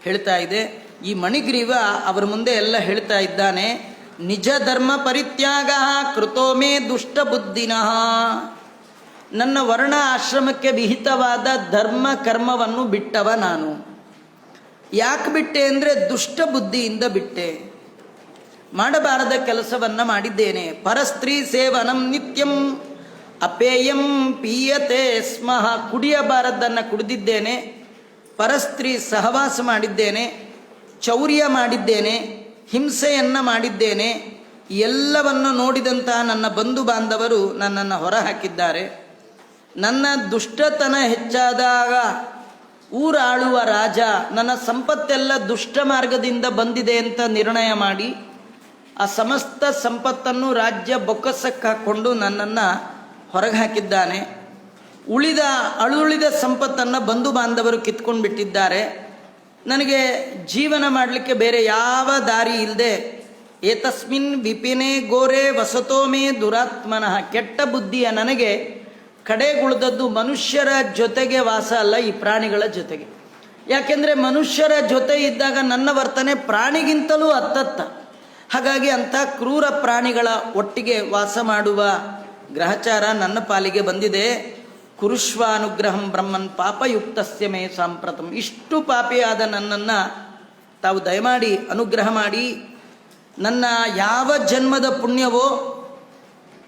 ಹೇಳ್ತಾ ಇದೆ. ಈ ಮಣಿಗ್ರೀವ ಅವರ ಮುಂದೆ ಎಲ್ಲ ಹೇಳ್ತಾ ಇದ್ದಾನೆ, ನಿಜ ಧರ್ಮ ಪರಿತ್ಯಾಗ ಕೃತೋ ಮೇ ದುಷ್ಟ ಬುದ್ಧಿನಃ. ನನ್ನ ವರ್ಣ ಆಶ್ರಮಕ್ಕೆ ವಿಹಿತವಾದ ಧರ್ಮ ಕರ್ಮವನ್ನು ಬಿಟ್ಟವ ನಾನು. ಯಾಕೆ ಬಿಟ್ಟೆ ಅಂದರೆ ದುಷ್ಟ ಬುದ್ಧಿಯಿಂದ ಬಿಟ್ಟೆ, ಮಾಡಬಾರದ ಕೆಲಸವನ್ನು ಮಾಡಿದ್ದೇನೆ. ಪರಸ್ತ್ರೀ ಸೇವನಂ ನಿತ್ಯಂ ಅಪೇಯಂ ಪೀಯತೆ ಸ್ಮಃ, ಕುಡಿಯಬಾರದನ್ನು ಕುಡಿದಿದ್ದೇನೆ, ಪರಸ್ತ್ರೀ ಸಹವಾಸ ಮಾಡಿದ್ದೇನೆ, ಚೌರ್ಯ ಮಾಡಿದ್ದೇನೆ, ಹಿಂಸೆಯನ್ನು ಮಾಡಿದ್ದೇನೆ. ಎಲ್ಲವನ್ನು ನೋಡಿದಂತಹ ನನ್ನ ಬಂಧು ಬಾಂಧವರು ನನ್ನನ್ನು ಹೊರಹಾಕಿದ್ದಾರೆ. ನನ್ನ ದುಷ್ಟತನ ಹೆಚ್ಚಾದಾಗ ಊರಾಳುವ ರಾಜ ನನ್ನ ಸಂಪತ್ತೆಲ್ಲ ದುಷ್ಟ ಮಾರ್ಗದಿಂದ ಬಂದಿದೆ ಅಂತ ನಿರ್ಣಯ ಮಾಡಿ ಆ ಸಮಸ್ತ ಸಂಪತ್ತನ್ನು ರಾಜ್ಯ ಬೊಕ್ಕಸಕ್ಕೆ ಹಾಕ್ಕೊಂಡು ನನ್ನನ್ನು ಹೊರಗೆ ಹಾಕಿದ್ದಾನೆ. ಅಳುಳಿದ ಸಂಪತ್ತನ್ನು ಬಂಧು ಬಾಂಧವರು ಕಿತ್ಕೊಂಡು ಬಿಟ್ಟಿದ್ದಾರೆ. ನನಗೆ ಜೀವನ ಮಾಡಲಿಕ್ಕೆ ಬೇರೆ ಯಾವ ದಾರಿ ಇಲ್ಲದೆ ಏತಸ್ಮಿನ್ ವಿಪಿನೇ ಗೋರೆ ವಸತೋಮೇ ದುರಾತ್ಮನಃ, ಕೆಟ್ಟ ಬುದ್ಧಿಯ ನನಗೆ ಕಡೆಗುಳಿದದ್ದು ಮನುಷ್ಯರ ಜೊತೆಗೆ ವಾಸ ಅಲ್ಲ, ಈ ಪ್ರಾಣಿಗಳ ಜೊತೆಗೆ. ಯಾಕೆಂದರೆ ಮನುಷ್ಯರ ಜೊತೆ ಇದ್ದಾಗ ನನ್ನ ವರ್ತನೆ ಪ್ರಾಣಿಗಿಂತಲೂ ಅತ್ತತ್ತ. ಹಾಗಾಗಿ ಅಂಥ ಕ್ರೂರ ಪ್ರಾಣಿಗಳ ಒಟ್ಟಿಗೆ ವಾಸ ಮಾಡುವ ಗ್ರಹಚಾರ ನನ್ನ ಪಾಲಿಗೆ ಬಂದಿದೆ. ಕುರುಷ್ವಾನುಗ್ರಹಂ ಬ್ರಹ್ಮನ್ ಪಾಪಯುಕ್ತಸ್ಯ ಮೇ ಸಾಂಪ್ರತಂ. ಇಷ್ಟು ಪಾಪಿಯಾದ ನನ್ನನ್ನು ತಾವು ದಯಮಾಡಿ ಅನುಗ್ರಹ ಮಾಡಿ, ನನ್ನ ಯಾವ ಜನ್ಮದ ಪುಣ್ಯವೋ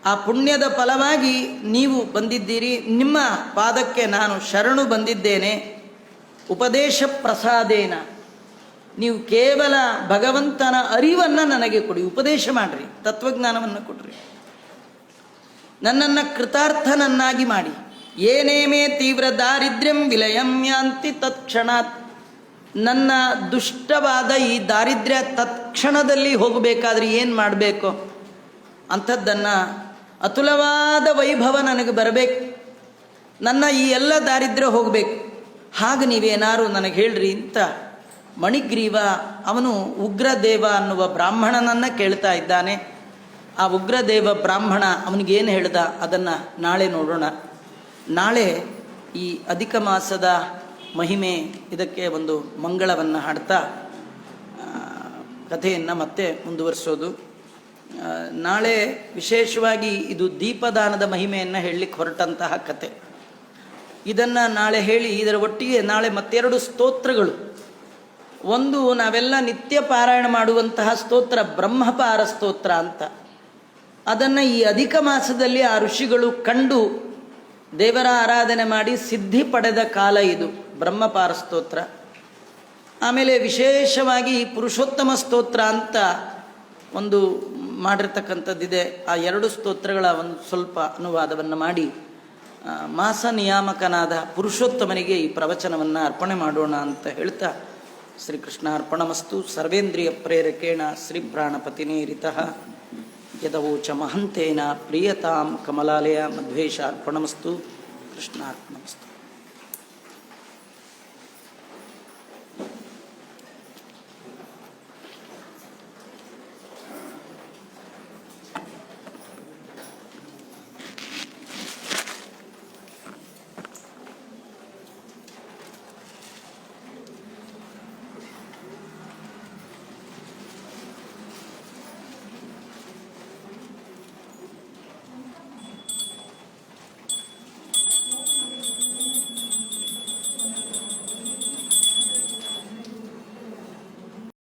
ಆ ಪುಣ್ಯದ ಫಲವಾಗಿ ನೀವು ಬಂದಿದ್ದೀರಿ. ನಿಮ್ಮ ಪಾದಕ್ಕೆ ನಾನು ಶರಣು ಬಂದಿದ್ದೇನೆ. ಉಪದೇಶ ಪ್ರಸಾದೇನ, ನೀವು ಕೇವಲ ಭಗವಂತನ ಅರಿವನ್ನು ನನಗೆ ಕೊಡಿ, ಉಪದೇಶ ಮಾಡಿರಿ, ತತ್ವಜ್ಞಾನವನ್ನು ಕೊಡ್ರಿ, ನನ್ನನ್ನು ಕೃತಾರ್ಥನನ್ನಾಗಿ ಮಾಡಿ. ಏನೇಮೇ ತೀವ್ರ ದಾರಿದ್ರ್ಯಂ ವಿಲಯಂ ಯಾಂತಿ ತತ್ಕ್ಷಣಾತ್, ನನ್ನ ದುಷ್ಟವಾದ ಈ ದಾರಿದ್ರ್ಯ ತತ್ಕ್ಷಣದಲ್ಲಿ ಹೋಗಬೇಕಾದ್ರೆ ಏನು ಮಾಡಬೇಕು ಅಂಥದ್ದನ್ನು, ಅತುಲವಾದ ವೈಭವ ನನಗೆ ಬರಬೇಕು, ನನ್ನ ಈ ಎಲ್ಲ ದಾರಿದ್ರ್ಯ ಹೋಗಬೇಕು, ಹಾಗೆ ನೀವೇನಾರು ನನಗೆ ಹೇಳ್ರಿ ಅಂತ ಮಣಿಗ್ರೀವ ಅವನು ಉಗ್ರದೇವ ಅನ್ನುವ ಬ್ರಾಹ್ಮಣನನ್ನು ಕೇಳ್ತಾ ಇದ್ದಾನೆ. ಆ ಉಗ್ರದೇವ ಬ್ರಾಹ್ಮಣ ಅವನಿಗೇನು ಹೇಳ್ದ ಅದನ್ನು ನಾಳೆ ನೋಡೋಣ. ನಾಳೆ ಈ ಅಧಿಕ ಮಾಸದ ಮಹಿಮೆ, ಇದಕ್ಕೆ ಒಂದು ಮಂಗಳವನ್ನು ಹಾಡ್ತಾ ಕಥೆಯನ್ನು ಮತ್ತೆ ಮುಂದುವರಿಸೋದು. ನಾಳೆ ವಿಶೇಷವಾಗಿ ಇದು ದೀಪದಾನದ ಮಹಿಮೆಯನ್ನು ಹೇಳಲಿಕ್ಕೆ ಹೊರಟಂತಹ ಕತೆ. ಇದನ್ನು ನಾಳೆ ಹೇಳಿ ಇದರ ಒಟ್ಟಿಗೆ ನಾಳೆ ಮತ್ತೆರಡು ಸ್ತೋತ್ರಗಳು. ಒಂದು ನಾವೆಲ್ಲ ನಿತ್ಯ ಪಾರಾಯಣ ಮಾಡುವಂತಹ ಸ್ತೋತ್ರ ಬ್ರಹ್ಮಪಾರ ಸ್ತೋತ್ರ ಅಂತ, ಅದನ್ನು ಈ ಅಧಿಕ ಮಾಸದಲ್ಲಿ ಆ ಋಷಿಗಳು ಕಂಡು ದೇವರ ಆರಾಧನೆ ಮಾಡಿ ಸಿದ್ಧಿ ಪಡೆದ ಕಾಲ ಇದು ಬ್ರಹ್ಮಪಾರ ಸ್ತೋತ್ರ. ಆಮೇಲೆ ವಿಶೇಷವಾಗಿ ಪುರುಷೋತ್ತಮ ಸ್ತೋತ್ರ ಅಂತ ಒಂದು ಮಾಡಿರ್ತಕ್ಕಂಥದ್ದಿದೆ. ಆ ಎರಡು ಸ್ತೋತ್ರಗಳ ಒಂದು ಸ್ವಲ್ಪ ಅನುವಾದವನ್ನು ಮಾಡಿ ಮಾಸ ನಿಯಾಮಕನಾದ ಪುರುಷೋತ್ತಮನಿಗೆ ಈ ಪ್ರವಚನವನ್ನು ಅರ್ಪಣೆ ಮಾಡೋಣ ಅಂತ ಹೇಳ್ತಾ, ಶ್ರೀಕೃಷ್ಣ ಅರ್ಪಣಮಸ್ತು. ಸರ್ವೇಂದ್ರಿಯ ಪ್ರೇರಕೇಣ ಶ್ರೀ ಪ್ರಾಣಪತಿನೇರಿತಃ ಯದವೋಚ ಮಹಂತೇನ ಪ್ರಿಯತಾಂ ಕಮಲಾಲಯ ಮಧ್ವೇಶ ಅರ್ಪಣಮಸ್ತು. ಕೃಷ್ಣಾರ್ಪಣಮಸ್ತು.